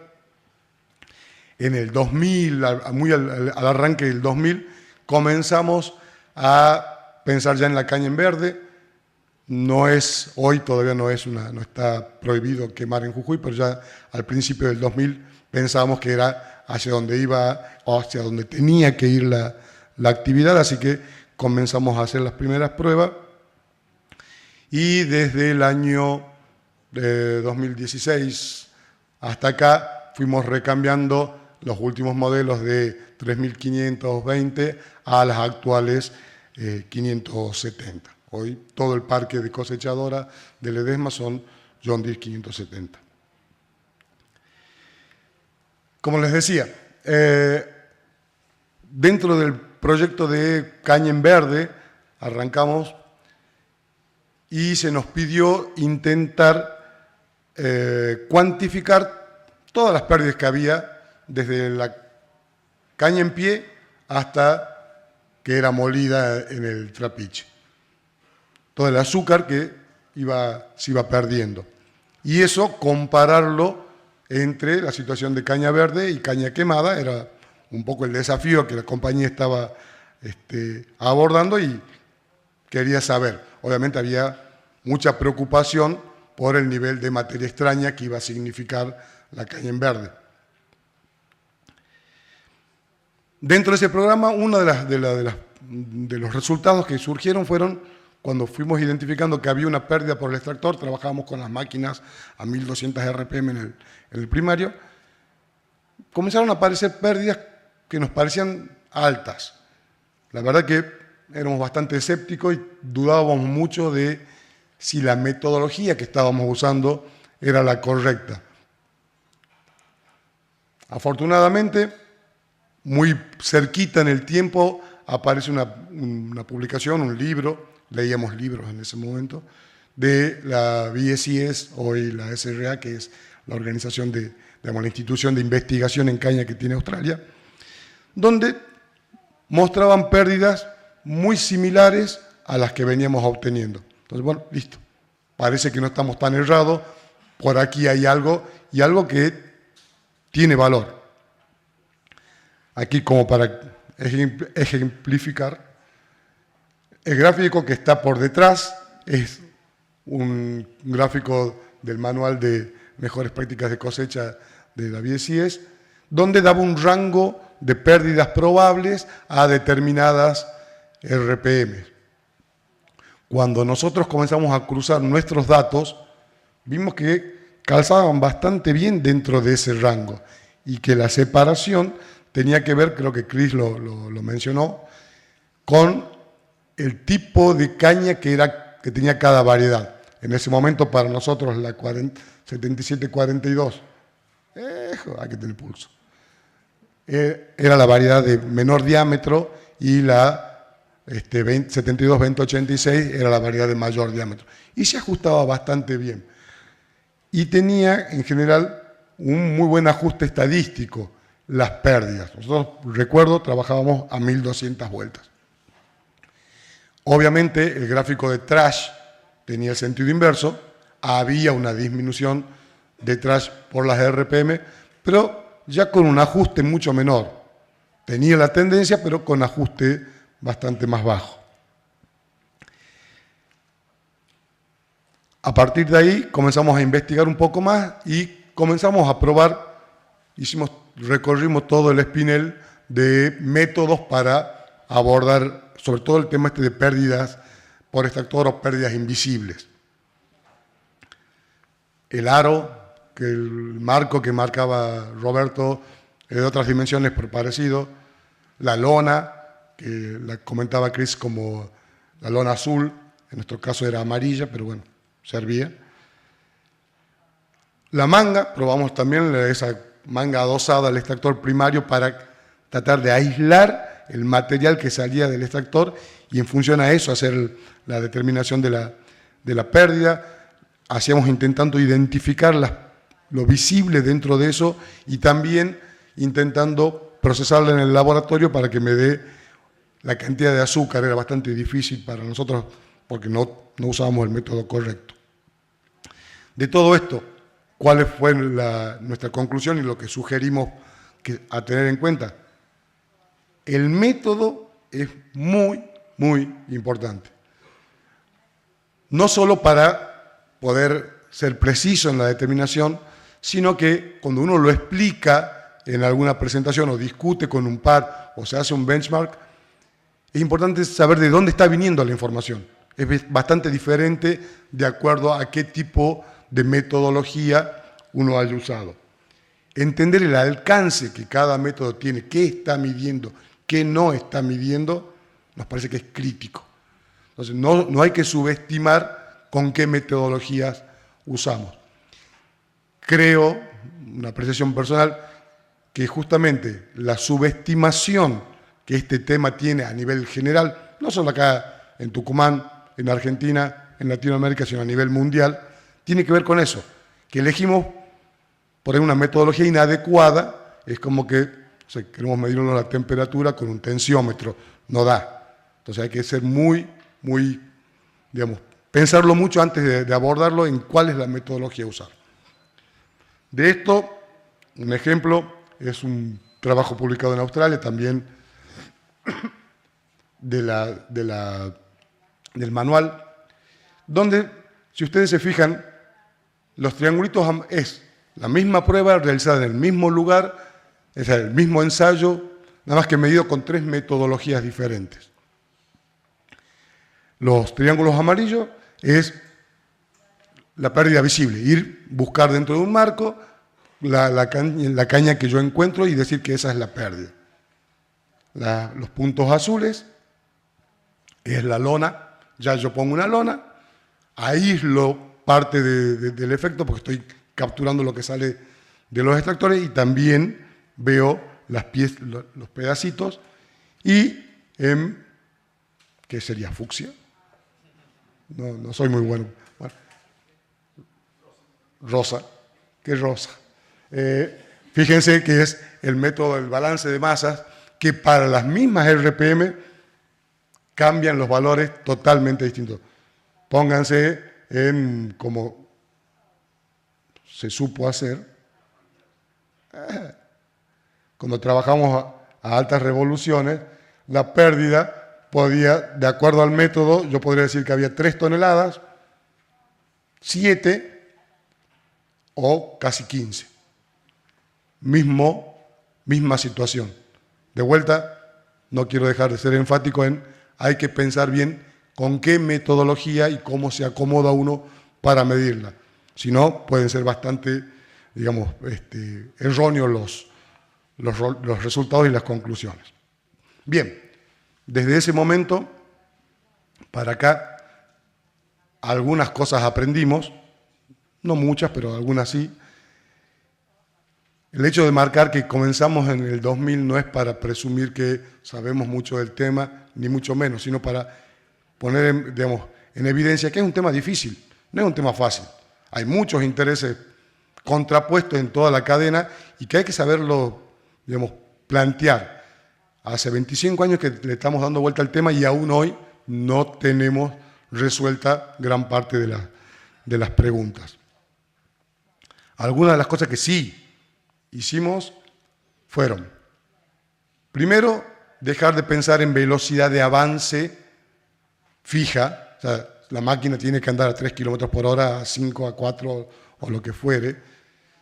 G: En el 2000, muy al arranque del 2000, comenzamos a pensar ya en la caña en verde. No es, hoy todavía no está prohibido quemar en Jujuy, pero ya al principio del 2000 pensábamos que era hacia donde iba o hacia donde tenía que ir la actividad, así que comenzamos a hacer las primeras pruebas y desde el año 2016 hasta acá fuimos recambiando los últimos modelos de 3.520 a las actuales 570. Hoy todo el parque de cosechadora de Ledesma son John Deere 570. Como les decía, dentro del proyecto de caña en verde arrancamos y se nos pidió intentar cuantificar todas las pérdidas que había desde la caña en pie hasta que era molida en el trapiche. Todo el azúcar que se iba perdiendo. Y eso, compararlo entre la situación de caña verde y caña quemada, era un poco el desafío que la compañía estaba abordando y quería saber. Obviamente había mucha preocupación por el nivel de materia extraña que iba a significar la caña en verde. Dentro de ese programa, uno de los resultados que surgieron fueron cuando fuimos identificando que había una pérdida por el extractor, trabajábamos con las máquinas a 1.200 RPM en el primario, comenzaron a aparecer pérdidas que nos parecían altas. La verdad que éramos bastante escépticos y dudábamos mucho de si la metodología que estábamos usando era la correcta. Afortunadamente, muy cerquita en el tiempo, aparece una publicación, un libro, leíamos libros en ese momento, de la BSIS, hoy la SRA, que es la organización la institución de investigación en caña que tiene Australia, donde mostraban pérdidas muy similares a las que veníamos obteniendo. Entonces, bueno, listo, parece que no estamos tan errados, por aquí hay algo, y algo que tiene valor. Aquí, como para ejemplificar, El gráfico que está por detrás es un gráfico del manual de mejores prácticas de cosecha de la BSIES, donde daba un rango de pérdidas probables a determinadas RPM. Cuando nosotros comenzamos a cruzar nuestros datos, vimos que calzaban bastante bien dentro de ese rango y que la separación tenía que ver, creo que Chris lo mencionó, con el tipo de caña que tenía cada variedad. En ese momento para nosotros la 7742, hay que tener pulso, era la variedad de menor diámetro y la 72-2086 era la variedad de mayor diámetro. Y se ajustaba bastante bien. Y tenía en general un muy buen ajuste estadístico las pérdidas. Nosotros, recuerdo, trabajábamos a 1200 vueltas. Obviamente el gráfico de trash tenía el sentido inverso, había una disminución de trash por las RPM, pero ya con un ajuste mucho menor. Tenía la tendencia, pero con ajuste bastante más bajo. A partir de ahí comenzamos a investigar un poco más y comenzamos a probar, recorrimos todo el espinel de métodos para abordar sobre todo el tema de pérdidas por extractor o pérdidas invisibles. El aro, el marco que marcaba Roberto, de otras dimensiones por parecido, la lona, que la comentaba Chris como la lona azul, en nuestro caso era amarilla, pero bueno, servía. La manga, probamos también esa manga adosada al extractor primario para tratar de aislar el material que salía del extractor y en función a eso hacer la determinación de la pérdida. Hacíamos intentando identificar lo visible dentro de eso y también intentando procesarla en el laboratorio para que me dé la cantidad de azúcar. Era bastante difícil para nosotros porque no usábamos el método correcto. De todo esto, ¿cuál fue nuestra conclusión y lo que sugerimos a tener en cuenta? El método es muy, muy importante. No solo para poder ser preciso en la determinación, sino que cuando uno lo explica en alguna presentación o discute con un par o se hace un benchmark, es importante saber de dónde está viniendo la información. Es bastante diferente de acuerdo a qué tipo de metodología uno haya usado. Entender el alcance que cada método tiene, qué está midiendo, qué no está midiendo, nos parece que es crítico. Entonces, no hay que subestimar con qué metodologías usamos. Creo, una apreciación personal, que justamente la subestimación que este tema tiene a nivel general, no solo acá en Tucumán, en Argentina, en Latinoamérica, sino a nivel mundial, tiene que ver con eso, que elegimos por una metodología inadecuada, es como que queremos medir la temperatura con un tensiómetro, no da. Entonces hay que ser muy, pensarlo mucho antes de abordarlo en cuál es la metodología a usar. De esto, un ejemplo es un trabajo publicado en Australia, también del manual, donde, si ustedes se fijan, los triangulitos es la misma prueba realizada en el mismo lugar, es el mismo ensayo, nada más que medido con 3 metodologías diferentes. Los triángulos amarillos es la pérdida visible, buscar dentro de un marco la caña que yo encuentro y decir que esa es la pérdida. Los puntos azules es la lona, ya yo pongo una lona, aíslo parte del efecto porque estoy capturando lo que sale de los extractores y también veo los pedacitos y ¿qué sería? ¿Fucsia? No soy muy bueno. Rosa. ¿Qué es rosa? Fíjense que es el método del balance de masas que para las mismas RPM cambian los valores totalmente distintos. Pónganse en como se supo hacer cuando trabajamos a altas revoluciones, la pérdida de acuerdo al método, yo podría decir que había 3 toneladas, 7 o casi 15. Misma situación. De vuelta, no quiero dejar de ser enfático en hay que pensar bien con qué metodología y cómo se acomoda uno para medirla. Si no, pueden ser bastante, digamos, erróneos los resultados y las conclusiones. Bien, desde ese momento para acá, algunas cosas aprendimos, no muchas, pero algunas sí. El hecho de marcar que comenzamos en el 2000 no es para presumir que sabemos mucho del tema, ni mucho menos, sino para poner, digamos, en evidencia que es un tema difícil, no es un tema fácil. Hay muchos intereses contrapuestos en toda la cadena y que hay que saberlo, digamos, plantear. Hace 25 años que le estamos dando vuelta al tema y aún hoy no tenemos resuelta gran parte de las preguntas. Algunas de las cosas que sí hicimos fueron, primero, dejar de pensar en velocidad de avance fija, o sea, la máquina tiene que andar a 3 km por hora, a 5, a 4 o lo que fuere,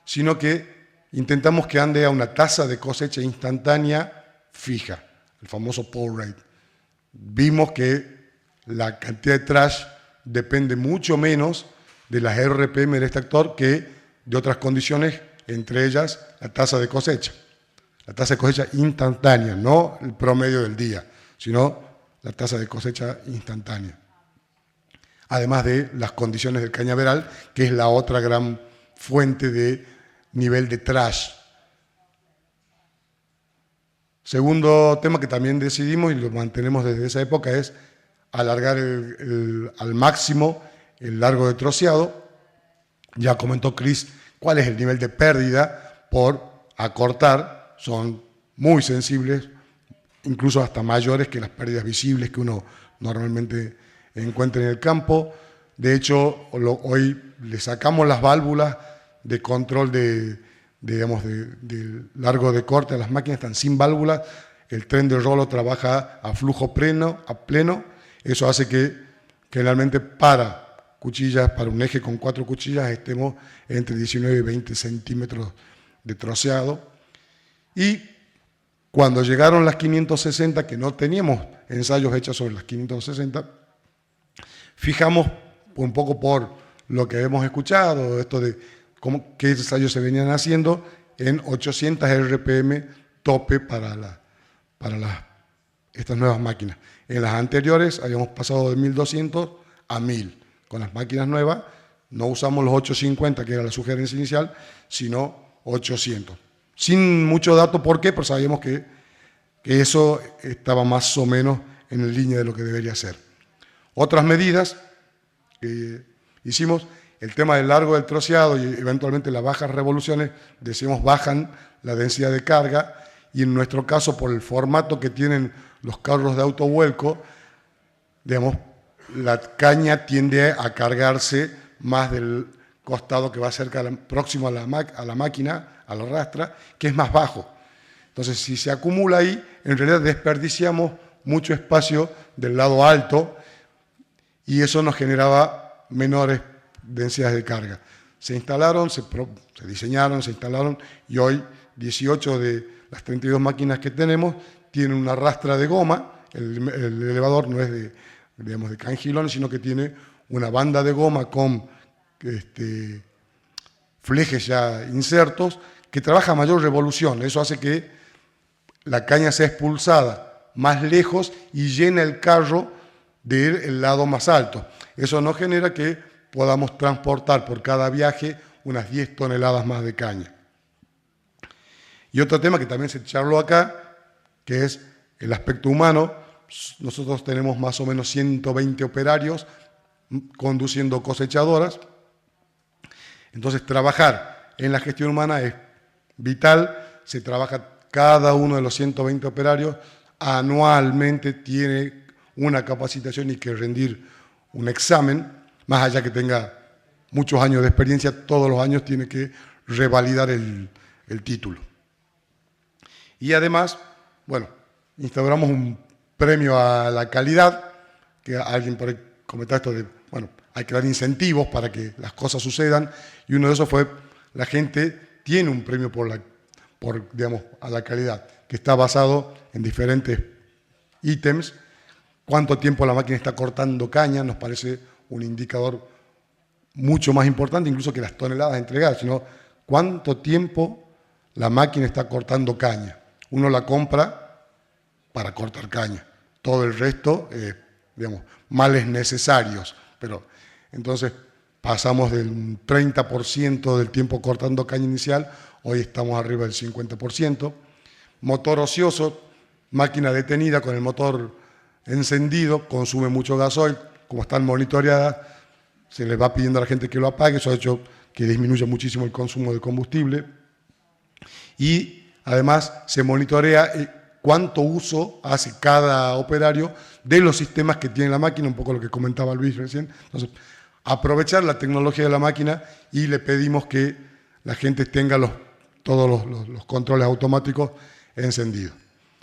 G: sino que intentamos que ande a una tasa de cosecha instantánea fija, el famoso pour rate. Vimos que la cantidad de trash depende mucho menos de las RPM de este actor que de otras condiciones, entre ellas la tasa de cosecha. La tasa de cosecha instantánea, no el promedio del día, sino la tasa de cosecha instantánea. Además de las condiciones del cañaveral, que es la otra gran fuente de nivel de trash. Segundo tema que también decidimos y lo mantenemos desde esa época es alargar al máximo el largo de troceado. Ya comentó Cris cuál es el nivel de pérdida por acortar, son muy sensibles, incluso hasta mayores que las pérdidas visibles que uno normalmente encuentra en el campo. De hecho, hoy le sacamos las válvulas de control de largo de corte a las máquinas, están sin válvulas, el tren de rolo trabaja a flujo pleno, eso hace que generalmente para un eje con 4 cuchillas estemos entre 19 y 20 centímetros de troceado. Y cuando llegaron las 560, que no teníamos ensayos hechos sobre las 560, fijamos un poco por lo que hemos escuchado, esto de qué ensayos se venían haciendo, en 800 RPM tope para estas nuevas máquinas. En las anteriores habíamos pasado de 1200 a 1000. Con las máquinas nuevas no usamos los 850, que era la sugerencia inicial, sino 800. Sin mucho dato, ¿por qué? Pero sabíamos que eso estaba más o menos en línea de lo que debería ser. Otras medidas que hicimos, el tema del largo del troceado y eventualmente las bajas revoluciones, decimos bajan la densidad de carga, y en nuestro caso, por el formato que tienen los carros de autovuelco, digamos, la caña tiende a cargarse más del costado que va próximo a la máquina, a la rastra, que es más bajo. Entonces, si se acumula ahí, en realidad desperdiciamos mucho espacio del lado alto y eso nos generaba menores densidades de carga. Se instalaron, se diseñaron, se instalaron y hoy 18 de las 32 máquinas que tenemos tienen una rastra de goma. El elevador no es de cangilones, sino que tiene una banda de goma con flejes ya insertos que trabaja a mayor revolución. Eso hace que la caña sea expulsada más lejos y llena el carro del lado más alto. Eso nos genera que podamos transportar por cada viaje unas 10 toneladas más de caña. Y otro tema que también se charló acá, que es el aspecto humano. Nosotros tenemos más o menos 120 operarios conduciendo cosechadoras. Entonces, trabajar en la gestión humana es vital. Se trabaja cada uno de los 120 operarios. Anualmente tiene una capacitación y que rendir un examen, más allá que tenga muchos años de experiencia, todos los años tiene que revalidar el título. Y además, bueno, instauramos un premio a la calidad, que alguien por ahí comentó esto de, bueno, hay que dar incentivos para que las cosas sucedan, y uno de esos fue, la gente tiene un premio digamos, a la calidad, que está basado en diferentes ítems. Cuánto tiempo la máquina está cortando caña nos parece un indicador mucho más importante incluso que las toneladas entregadas, sino cuánto tiempo la máquina está cortando caña. Uno la compra para cortar caña, todo el resto, digamos, males necesarios, pero entonces pasamos del 30% del tiempo cortando caña inicial, hoy estamos arriba del 50%. Motor ocioso, máquina detenida con el motor encendido, consume mucho gasoil, como están monitoreadas, se les va pidiendo a la gente que lo apague, eso ha hecho que disminuya muchísimo el consumo de combustible. Y además se monitorea cuánto uso hace cada operario de los sistemas que tiene la máquina, un poco lo que comentaba Luis recién. Entonces, aprovechar la tecnología de la máquina y le pedimos que la gente tenga todos los controles automáticos encendidos.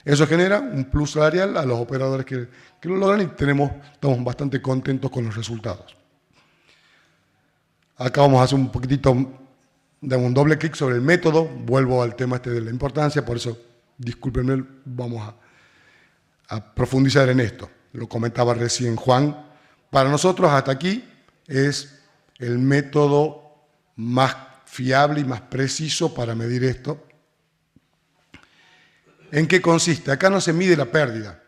G: Eso genera un plus salarial a los operadores que lo logran y estamos bastante contentos con los resultados. Acá vamos a hacer un poquitito, un doble clic sobre el método, vuelvo al tema de la importancia, por eso, discúlpenme, vamos a profundizar en esto. Lo comentaba recién Juan. Para nosotros hasta aquí es el método más fiable y más preciso para medir esto. ¿En qué consiste? Acá no se mide la pérdida,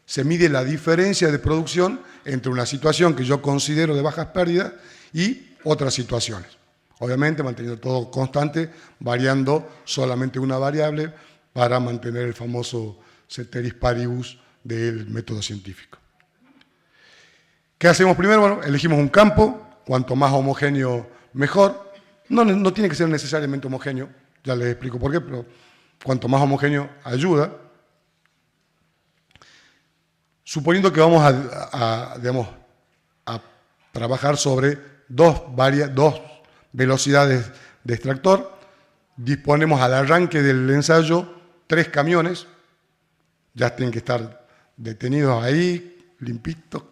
G: se mide la diferencia de producción entre una situación que yo considero de bajas pérdidas y otras situaciones. Obviamente manteniendo todo constante, variando solamente una variable para mantener el famoso ceteris paribus del método científico. ¿Qué hacemos primero? Bueno, elegimos un campo, cuanto más homogéneo mejor. No tiene que ser necesariamente homogéneo, ya les explico por qué, pero cuanto más homogéneo ayuda. Suponiendo que vamos a trabajar sobre dos velocidades de extractor, disponemos al arranque del ensayo 3 camiones, ya tienen que estar detenidos ahí, limpitos,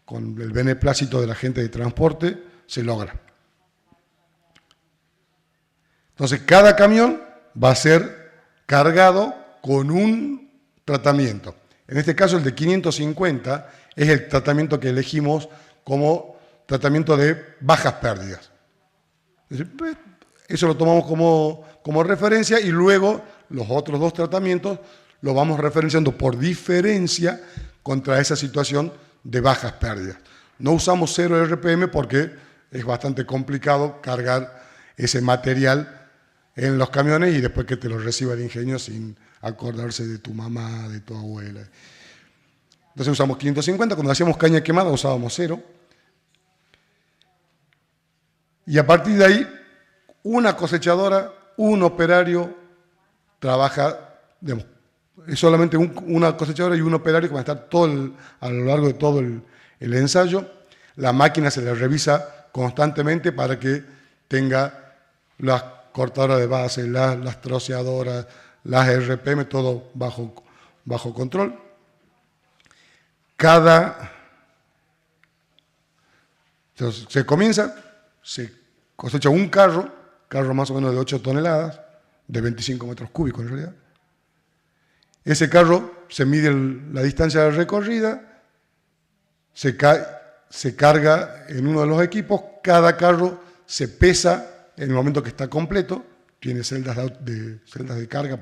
G: con el beneplácito de la gente de transporte, se logra. Entonces, cada camión va a ser cargado con un tratamiento. En este caso, el de 550 es el tratamiento que elegimos como tratamiento de bajas pérdidas. Eso lo tomamos como referencia y luego los otros 2 tratamientos los vamos referenciando por diferencia contra esa situación de bajas pérdidas. No usamos 0 RPM porque es bastante complicado cargar ese material en los camiones y después que te lo reciba el ingenio sin acordarse de tu mamá, de tu abuela. Entonces usamos 550, cuando hacíamos caña quemada usábamos 0. Y a partir de ahí, una cosechadora, un operario trabaja, digamos, es solamente una cosechadora y un operario que van a estar a lo largo de todo el ensayo. La máquina se le revisa constantemente para que tenga las cortadoras de base, las troceadoras, las RPM, todo bajo control. Entonces, se comienza, se cosecha un carro más o menos de 8 toneladas, de 25 metros cúbicos en realidad. Ese carro se mide la distancia de recorrida, se carga en uno de los equipos, cada carro se pesa en el momento que está completo, tiene celdas de carga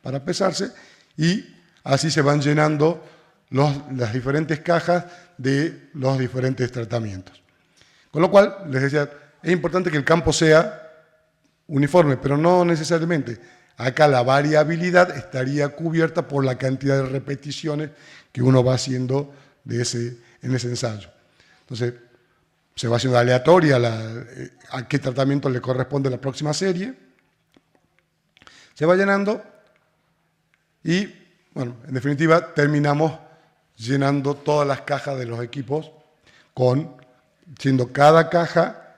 G: para pesarse, y así se van llenando las diferentes cajas de los diferentes tratamientos. Con lo cual, les decía, es importante que el campo sea uniforme, pero no necesariamente. Acá la variabilidad estaría cubierta por la cantidad de repeticiones que uno va haciendo en ese ensayo. Entonces, se va haciendo aleatoria a qué tratamiento le corresponde la próxima serie. Se va llenando y, bueno, en definitiva, terminamos llenando todas las cajas de los equipos siendo cada caja,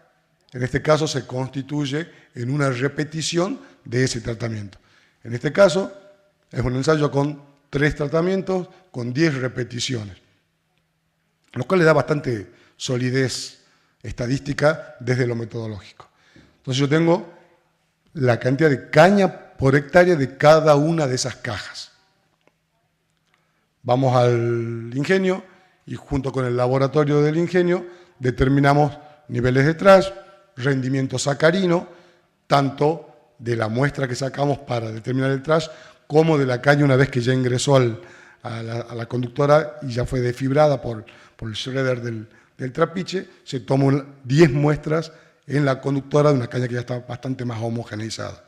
G: en este caso, se constituye en una repetición de ese tratamiento. En este caso, es un ensayo con 3 tratamientos con 10 repeticiones, lo cual le da bastante solidez estadística desde lo metodológico. Entonces yo tengo la cantidad de caña por hectárea de cada una de esas cajas. Vamos al ingenio y junto con el laboratorio del ingenio determinamos niveles de trash, rendimiento sacarino, tanto de la muestra que sacamos para determinar el trash como de la caña una vez que ya ingresó a la conductora y ya fue desfibrada por el shredder del trapiche. Se toman 10 muestras en la conductora de una caña que ya está bastante más homogeneizada.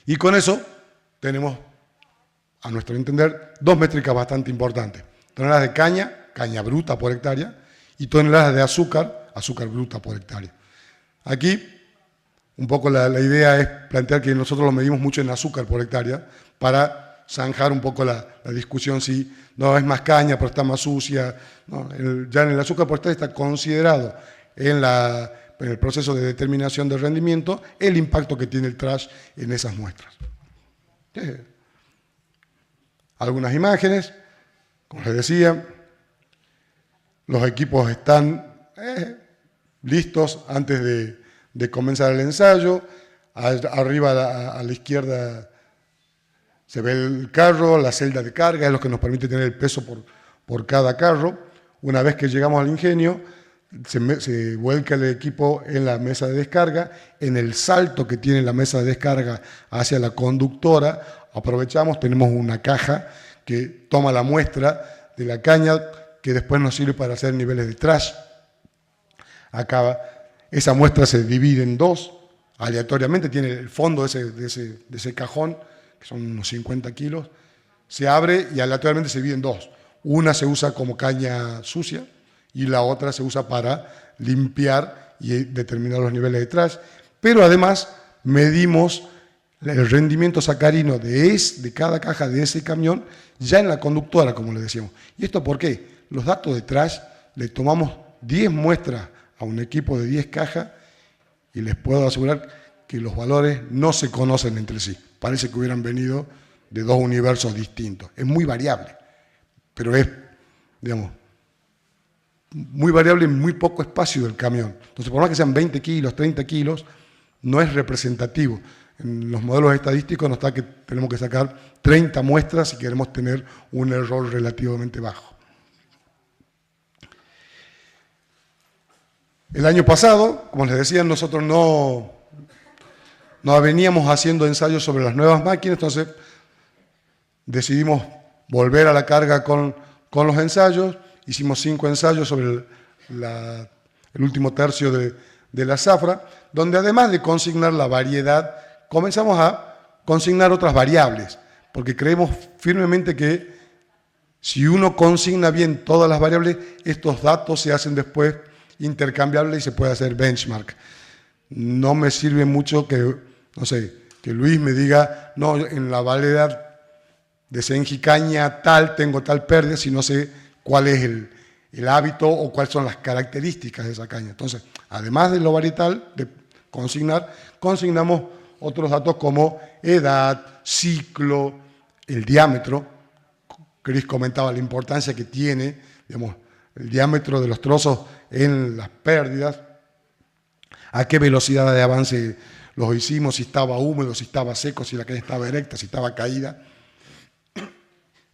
G: Y con eso tenemos, a nuestro entender, 2 métricas bastante importantes. Toneladas de caña bruta por hectárea, y toneladas de azúcar bruta por hectárea. Aquí, un poco la idea es plantear que nosotros lo medimos mucho en azúcar por hectárea para zanjar un poco la discusión si no es más caña pero está más sucia. ¿No? Ya en el azúcar por hectárea está considerado en el proceso de determinación del rendimiento el impacto que tiene el trash en esas muestras. Algunas imágenes, como les decía, los equipos están listos antes de comenzar el ensayo. Arriba a la izquierda se ve el carro, la celda de carga, es lo que nos permite tener el peso por cada carro. Una vez que llegamos al ingenio, se vuelca el equipo en la mesa de descarga. En el salto que tiene la mesa de descarga hacia la conductora, aprovechamos, tenemos una caja que toma la muestra de la caña que después nos sirve para hacer niveles de trash. Acá esa muestra se divide en 2, aleatoriamente, tiene el fondo de ese cajón, que son unos 50 kilos, se abre y aleatoriamente se divide en 2. Una se usa como caña sucia y la otra se usa para limpiar y determinar los niveles de trash, pero además medimos el rendimiento sacarino de cada caja de ese camión ya en la conductora, como le decíamos. ¿Y esto por qué? Los datos de trash, le tomamos 10 muestras a un equipo de 10 cajas y les puedo asegurar que los valores no se conocen entre sí. Parece que hubieran venido de 2 universos distintos. Es muy variable, pero es, digamos, muy variable en muy poco espacio del camión. Entonces, por más que sean 20 kilos, 30 kilos, no es representativo. En los modelos estadísticos nos está que tenemos que sacar 30 muestras si queremos tener un error relativamente bajo. El año pasado, como les decía, nosotros no veníamos haciendo ensayos sobre las nuevas máquinas, entonces decidimos volver a la carga con los ensayos. Hicimos 5 ensayos sobre el último tercio de la zafra, donde además de consignar la variedad, comenzamos a consignar otras variables, porque creemos firmemente que si uno consigna bien todas las variables, estos datos se hacen después intercambiables y se puede hacer benchmark. No me sirve mucho que Luis me diga, no, en la variedad de Senjicaña tal, tengo tal pérdida, si no sé cuál es el hábito o cuáles son las características de esa caña. Entonces, además de lo varietal, de consignamos otros datos como edad, ciclo, el diámetro. Chris comentaba la importancia que tiene, digamos, el diámetro de los trozos en las pérdidas, a qué velocidad de avance los hicimos, si estaba húmedo, si estaba seco, si la caña estaba erecta, si estaba caída.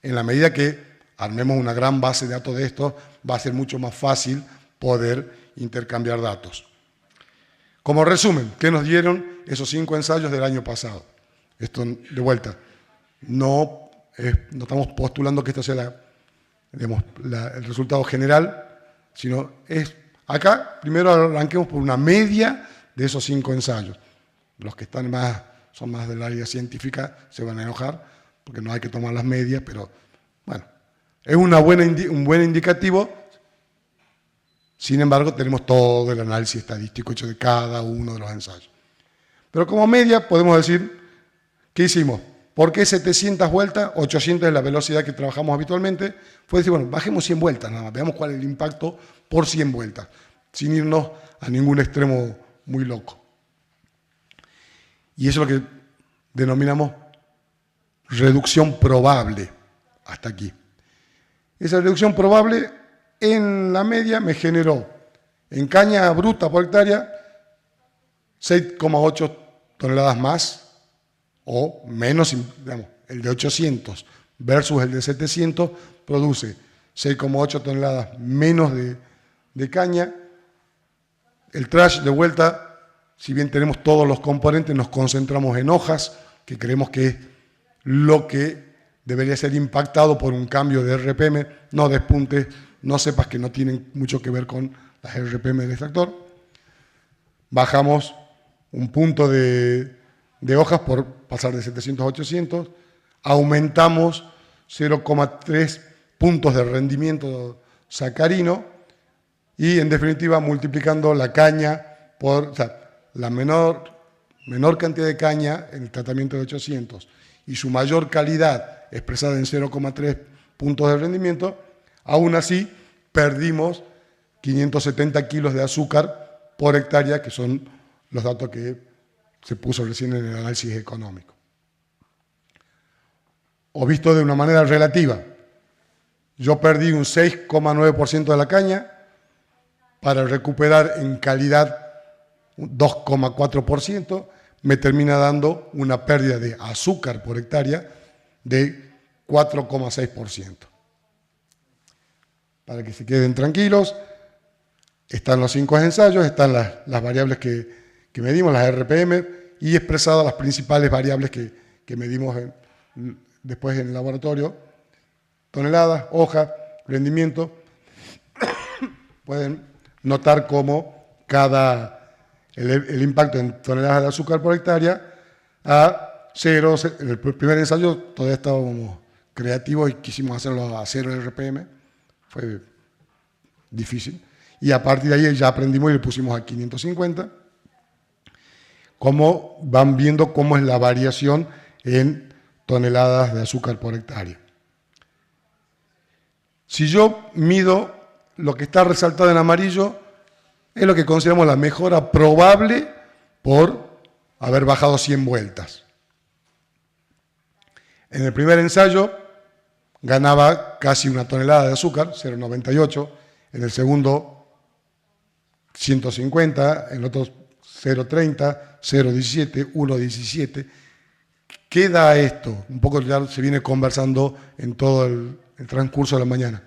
G: En la medida que armemos una gran base de datos de esto, va a ser mucho más fácil poder intercambiar datos. Como resumen, ¿qué nos dieron esos 5 ensayos del año pasado? Esto, de vuelta, no estamos postulando que esto sea el resultado general, sino es, acá primero arranquemos por una media de esos 5 ensayos. Los que son más del área científica se van a enojar, porque no hay que tomar las medias, pero bueno, es un buen indicativo. Sin embargo, tenemos todo el análisis estadístico hecho de cada uno de los ensayos. Pero como media podemos decir, ¿qué hicimos? ¿Por qué 700 vueltas? 800 es la velocidad que trabajamos habitualmente. Fue decir, bueno, bajemos 100 vueltas nada más, veamos cuál es el impacto por 100 vueltas, sin irnos a ningún extremo muy loco. Y eso es lo que denominamos reducción probable hasta aquí. Esa reducción probable en la media me generó en caña bruta por hectárea 6,8 toneladas más o menos, digamos, el de 800 versus el de 700 produce 6,8 toneladas menos de caña. El trash de vuelta, si bien tenemos todos los componentes, nos concentramos en hojas, que creemos que es lo que debería ser impactado por un cambio de RPM, no despuntes, no cepas que no tienen mucho que ver con las RPM del extractor. Bajamos un punto de hojas por pasar de 700 a 800, aumentamos 0,3 puntos de rendimiento sacarino y, en definitiva, multiplicando la caña por, o sea, la menor cantidad de caña en el tratamiento de 800 y su mayor calidad expresada en 0,3 puntos de rendimiento, aún así perdimos 570 kilos de azúcar por hectárea, que son los datos que se puso recién en el análisis económico. O visto de una manera relativa, yo perdí un 6,9% de la caña para recuperar en calidad un 2,4%, me termina dando una pérdida de azúcar por hectárea de 4,6%. Para que se queden tranquilos, están los 5 ensayos, están las variables que medimos, las RPM, y expresadas las principales variables que medimos después en el laboratorio: toneladas, hoja, rendimiento. Pueden notar cómo el impacto en toneladas de azúcar por hectárea a 0, en el primer ensayo todavía estábamos creativos y quisimos hacerlo a 0 RPM, fue difícil, y a partir de ahí ya aprendimos y le pusimos a 550. Como van viendo cómo es la variación en toneladas de azúcar por hectárea. Si yo mido lo que está resaltado en amarillo, es lo que consideramos la mejora probable por haber bajado 100 vueltas. En el primer ensayo ganaba casi 1 tonelada de azúcar, 0,98. En el segundo, 150. En el otro, 0,30, 0,17, 1,17. ¿Qué da esto? Un poco ya se viene conversando en todo el transcurso de la mañana.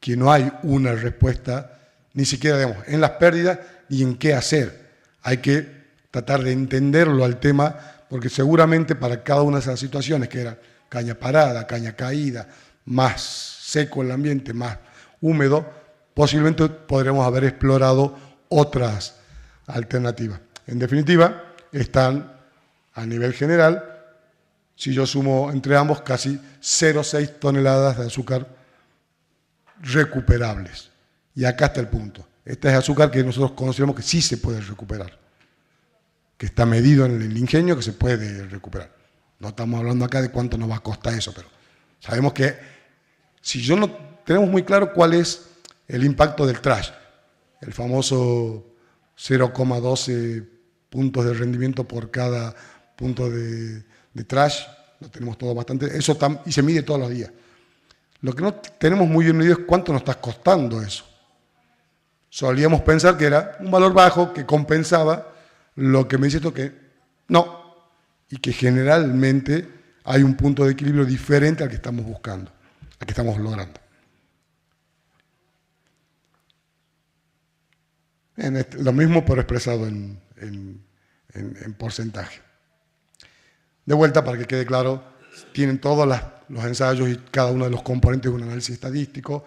G: Que no hay una respuesta, ni siquiera, digamos, en las pérdidas ni en qué hacer. Hay que tratar de entenderlo al tema, porque seguramente para cada una de esas situaciones, que era caña parada, caña caída, más seco el ambiente, más húmedo, posiblemente podríamos haber explorado otras alternativas. En definitiva, están a nivel general, si yo sumo entre ambos, casi 0,6 toneladas de azúcar recuperables. Y acá está el punto. Este es azúcar que nosotros consideramos que sí se puede recuperar, que está medido en el ingenio, que se puede recuperar. No estamos hablando acá de cuánto nos va a costar eso, pero sabemos que si yo no tenemos muy claro cuál es el impacto del trash, el famoso 0,12 puntos de rendimiento por cada punto de trash, lo tenemos todo bastante, eso y se mide todos los días. Lo que no tenemos muy bien medido es cuánto nos está costando eso. Solíamos pensar que era un valor bajo que compensaba lo que me dice esto, que no, y que generalmente hay un punto de equilibrio diferente al que estamos buscando, al que estamos logrando. Lo mismo pero expresado en porcentaje. De vuelta, para que quede claro, tienen todos los ensayos y cada uno de los componentes de un análisis estadístico.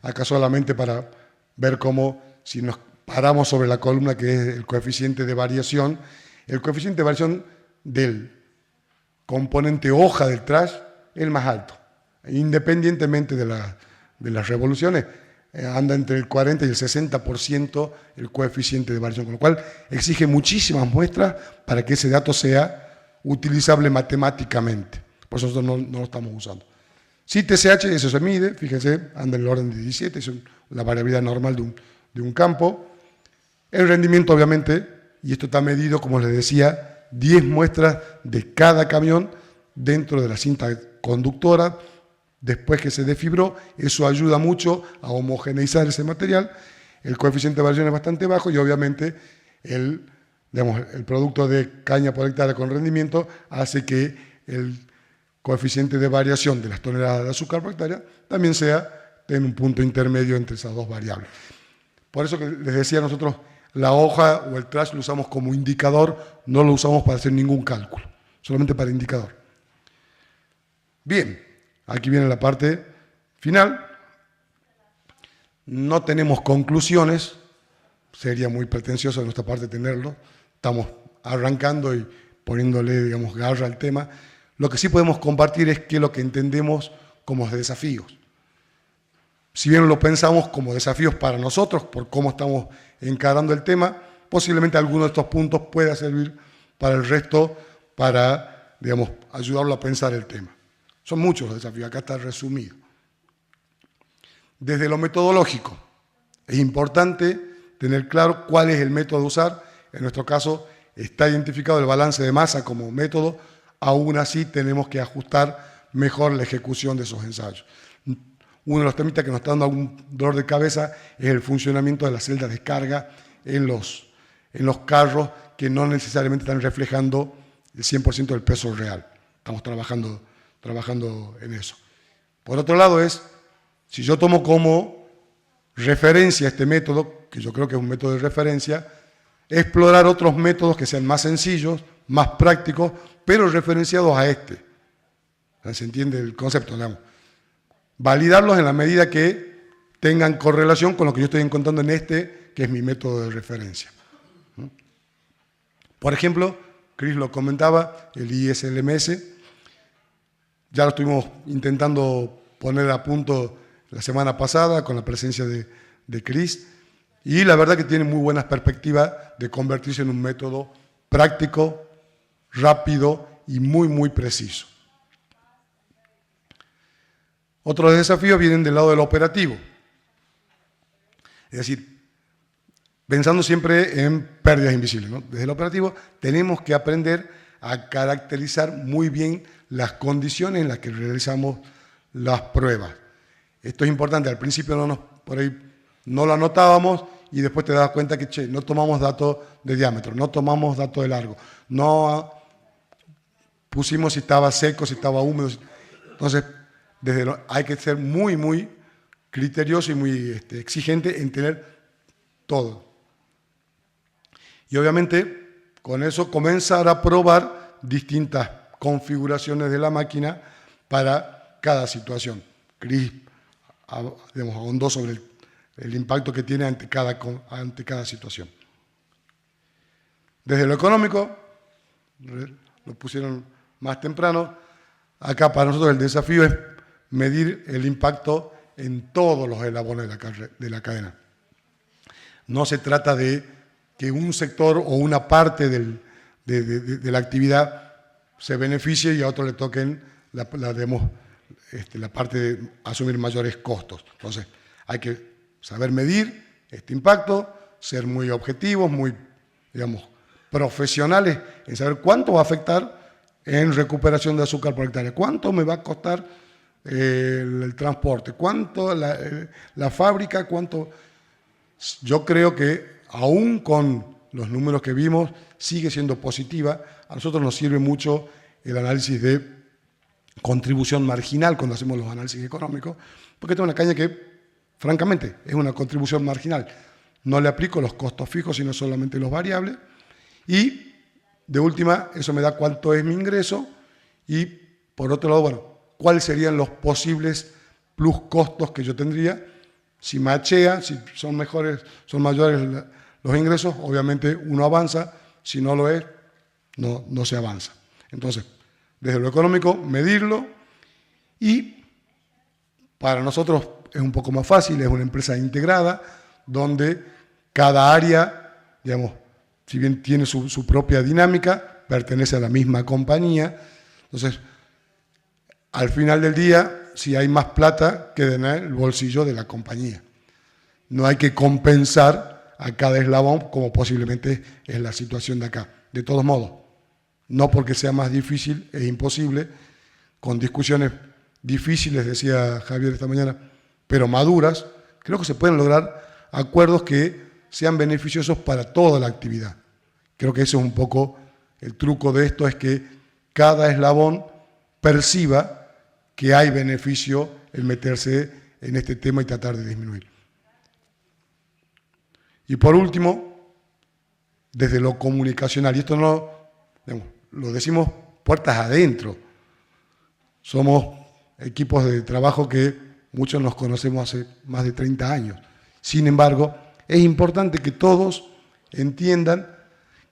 G: Acá solamente para ver cómo, si nos paramos sobre la columna que es el coeficiente de variación, el coeficiente de variación del componente hoja del trash es el más alto, independientemente de las revoluciones. Anda entre el 40 y el 60% el coeficiente de variación, con lo cual exige muchísimas muestras para que ese dato sea utilizable matemáticamente. Por eso nosotros no lo estamos usando. Si TSH, eso se mide, fíjense, anda en el orden de 17, es la variabilidad normal de un campo. El rendimiento, obviamente, y esto está medido, como les decía, 10 muestras de cada camión dentro de la cinta conductora. Después que se desfibró, eso ayuda mucho a homogeneizar ese material. El coeficiente de variación es bastante bajo y obviamente el producto de caña por hectárea con rendimiento hace que el coeficiente de variación de las toneladas de azúcar por hectárea también sea en un punto intermedio entre esas dos variables. Por eso que les decía, nosotros la hoja o el trash lo usamos como indicador, no lo usamos para hacer ningún cálculo, solamente para indicador. Bien, aquí viene la parte final. No tenemos conclusiones, sería muy pretencioso de nuestra parte tenerlo. Estamos arrancando y poniéndole, digamos, garra al tema. Lo que sí podemos compartir es qué es lo que entendemos como desafíos. Si bien lo pensamos como desafíos para nosotros, por cómo estamos encarando el tema, posiblemente alguno de estos puntos pueda servir para el resto, para, digamos, ayudarlo a pensar el tema. Son muchos los desafíos, acá está resumido. Desde lo metodológico, es importante tener claro cuál es el método a usar. En nuestro caso, está identificado el balance de masa como método, aún así tenemos que ajustar mejor la ejecución de esos ensayos. Uno de los temitas que nos está dando algún dolor de cabeza es el funcionamiento de las celdas de carga en los carros que no necesariamente están reflejando el 100% del peso real. Estamos trabajando en eso. Por otro lado si yo tomo como referencia este método, que yo creo que es un método de referencia, explorar otros métodos que sean más sencillos, más prácticos, pero referenciados a este. ¿Se entiende el concepto? Digamos. Validarlos en la medida que tengan correlación con lo que yo estoy encontrando en este, que es mi método de referencia. Por ejemplo, Chris lo comentaba, el ISLMS, ya lo estuvimos intentando poner a punto la semana pasada con la presencia de Chris, y la verdad que tiene muy buenas perspectivas de convertirse en un método práctico, rápido y muy, muy preciso. Otros desafíos vienen del lado del operativo. Es decir, pensando siempre en pérdidas invisibles, ¿no? Desde el operativo tenemos que aprender a caracterizar muy bien las condiciones en las que realizamos las pruebas. Esto es importante, al principio por ahí no lo anotábamos y después te das cuenta que no tomamos datos de diámetro, no tomamos datos de largo, no pusimos si estaba seco, si estaba húmedo. Entonces, hay que ser muy, muy criterioso y muy exigente en tener todo. Y obviamente, con eso comenzar a probar distintas configuraciones de la máquina para cada situación. Chris ahondó sobre el impacto que tiene ante cada situación. Desde lo económico, lo pusieron más temprano, acá para nosotros el desafío es medir el impacto en todos los eslabones de la cadena. No se trata de que un sector o una parte de la actividad se beneficie y a otro le toquen la parte de asumir mayores costos. Entonces, hay que saber medir este impacto, ser muy objetivos, muy, digamos, profesionales en saber cuánto va a afectar en recuperación de azúcar por hectárea, cuánto me va a costar el transporte, cuánto la fábrica, cuánto. Yo creo que aún con los números que vimos sigue siendo positiva. A nosotros nos sirve mucho el análisis de contribución marginal cuando hacemos los análisis económicos, porque tengo una caña que, francamente, es una contribución marginal. No le aplico los costos fijos, sino solamente los variables. Y, de última, eso me da cuánto es mi ingreso. Y, por otro lado, bueno, cuáles serían los posibles plus costos que yo tendría. Si machea, si son mayores los ingresos, obviamente uno avanza. Si no lo es, no se avanza. Entonces, desde lo económico, medirlo. Y para nosotros es un poco más fácil, es una empresa integrada, donde cada área, digamos, si bien tiene su propia dinámica, pertenece a la misma compañía. Entonces, al final del día, si hay más plata, queda en el bolsillo de la compañía. No hay que compensar a cada eslabón, como posiblemente es la situación de acá. De todos modos, no porque sea más difícil, es imposible, con discusiones difíciles, decía Javier esta mañana, pero maduras, creo que se pueden lograr acuerdos que sean beneficiosos para toda la actividad. Creo que ese es un poco el truco de esto, es que cada eslabón perciba que hay beneficio en meterse en este tema y tratar de disminuir. Y por último, desde lo comunicacional, y esto no, digamos, lo decimos puertas adentro, somos equipos de trabajo que muchos nos conocemos hace más de 30 años. Sin embargo, es importante que todos entiendan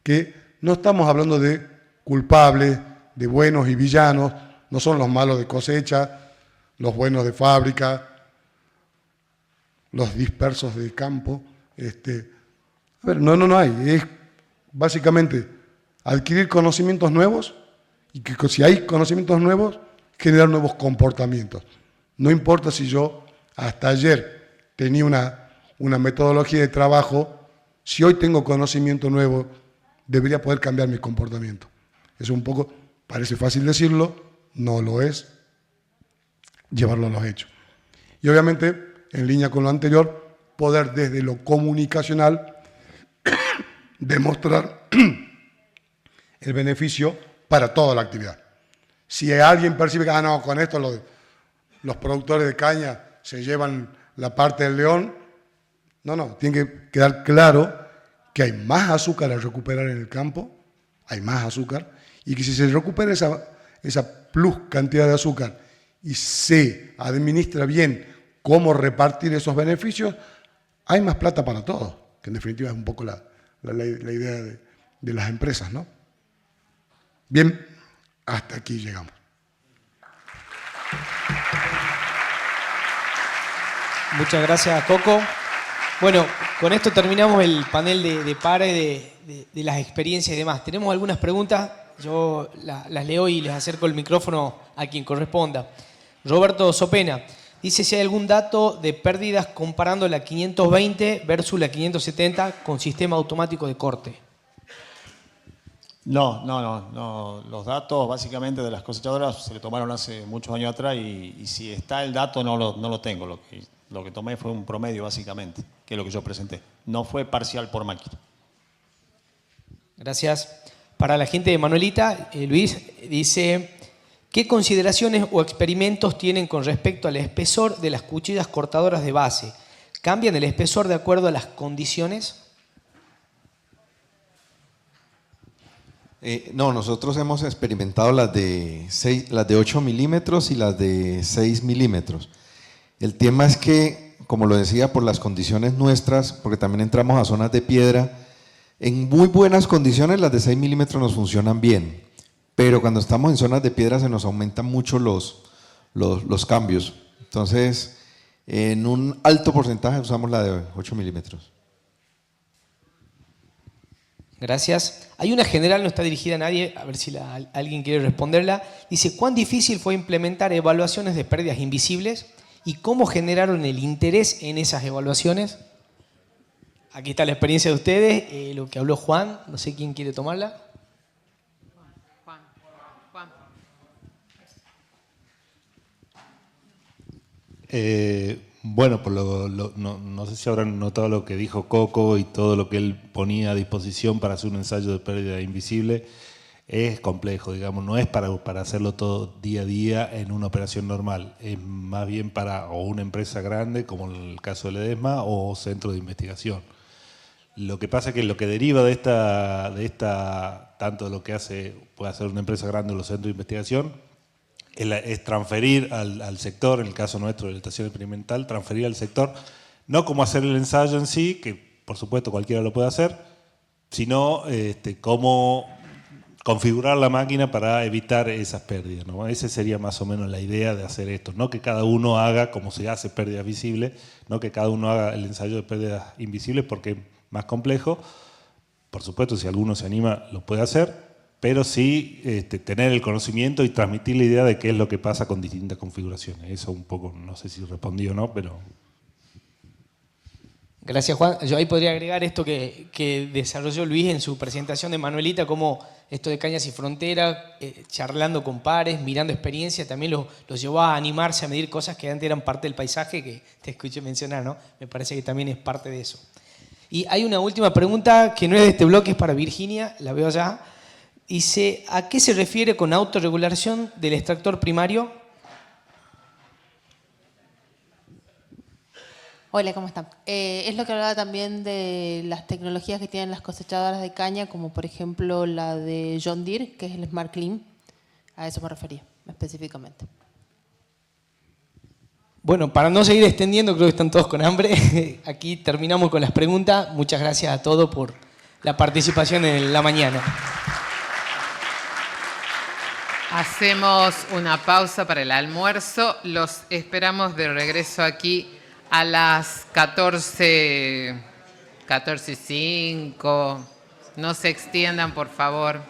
G: que no estamos hablando de culpables, de buenos y villanos, no son los malos de cosecha, los buenos de fábrica, los dispersos de campo. A ver, no hay. Es básicamente adquirir conocimientos nuevos y que si hay conocimientos nuevos, generar nuevos comportamientos. No importa si yo hasta ayer tenía una metodología de trabajo, si hoy tengo conocimiento nuevo, debería poder cambiar mi comportamiento. Es un poco, parece fácil decirlo, no lo es, llevarlo a los hechos. Y obviamente, en línea con lo anterior, poder desde lo comunicacional demostrar el beneficio para toda la actividad. Si alguien percibe que, no, con esto los productores de caña se llevan la parte del león, no, tiene que quedar claro que hay más azúcar a recuperar en el campo, hay más azúcar, y que si se recupera esa plus cantidad de azúcar y se administra bien cómo repartir esos beneficios, hay más plata para todos, que en definitiva es un poco la idea de las empresas, ¿no? Bien, hasta aquí llegamos.
B: Muchas gracias, Coco. Bueno, con esto terminamos el panel de PARE de las experiencias y demás. Tenemos algunas preguntas, yo las leo y les acerco el micrófono a quien corresponda. Roberto Sopena dice si hay algún dato de pérdidas comparando la 520 versus la 570 con sistema automático de corte.
C: No. Los datos básicamente de las cosechadoras se le tomaron hace muchos años atrás y si está el dato no lo tengo. Lo que tomé fue un promedio básicamente, que es lo que yo presenté. No fue parcial por máquina.
B: Gracias. Para la gente de Manuelita, Luis dice, ¿qué consideraciones o experimentos tienen con respecto al espesor de las cuchillas cortadoras de base? ¿Cambian el espesor de acuerdo a las condiciones?
E: No, nosotros hemos experimentado las de 8 milímetros y las de 6 milímetros. El tema es que, como lo decía, por las condiciones nuestras, porque también entramos a zonas de piedra, en muy buenas condiciones las de 6 milímetros nos funcionan bien, pero cuando estamos en zonas de piedra se nos aumentan mucho los cambios. Entonces, en un alto porcentaje usamos la de 8 milímetros.
B: Gracias. Hay una general, no está dirigida a nadie, a ver si alguien quiere responderla. Dice, ¿cuán difícil fue implementar evaluaciones de pérdidas invisibles y cómo generaron el interés en esas evaluaciones? Aquí está la experiencia de ustedes, lo que habló Juan, no sé quién quiere tomarla.
A: Juan.
F: Bueno, no sé si habrán notado lo que dijo Coco y todo lo que él ponía a disposición para hacer un ensayo de pérdida invisible. Es complejo, digamos, no es para hacerlo todo día a día en una operación normal. Es más bien para o una empresa grande, como en el caso de Ledesma, o centro de investigación. Lo que pasa es que lo que deriva de esta tanto de lo que puede hacer una empresa grande o los centros de investigación, es transferir al sector, en el caso nuestro de la estación experimental, transferir al sector, no como hacer el ensayo en sí, que por supuesto cualquiera lo puede hacer, sino cómo configurar la máquina para evitar esas pérdidas, ¿no? Esa sería más o menos la idea de hacer esto, no que cada uno haga como se hace pérdidas visibles, no que cada uno haga el ensayo de pérdidas invisibles porque es más complejo. Por supuesto, si alguno se anima lo puede hacer, pero sí tener el conocimiento y transmitir la idea de qué es lo que pasa con distintas configuraciones. Eso un poco, no sé si respondí o no, pero...
B: Gracias, Juan. Yo ahí podría agregar esto que desarrolló Luis en su presentación de Manuelita, como esto de Cañas y Frontera, charlando con pares, mirando experiencia, también los llevó a animarse a medir cosas que antes eran parte del paisaje, que te escuché mencionar, ¿no? Me parece que también es parte de eso. Y hay una última pregunta que no es de este bloque, es para Virginia, la veo allá. Dice, ¿a qué se refiere con autorregulación del extractor primario?
H: Hola, ¿cómo están? Es lo que hablaba también de las tecnologías que tienen las cosechadoras de caña, como por ejemplo la de John Deere, que es el Smart Clean. A eso me refería específicamente.
B: Bueno, para no seguir extendiendo, creo que están todos con hambre. Aquí terminamos con las preguntas. Muchas gracias a todos por la participación en la mañana.
A: Hacemos una pausa para el almuerzo. Los esperamos de regreso aquí a las 14:05. No se extiendan, por favor.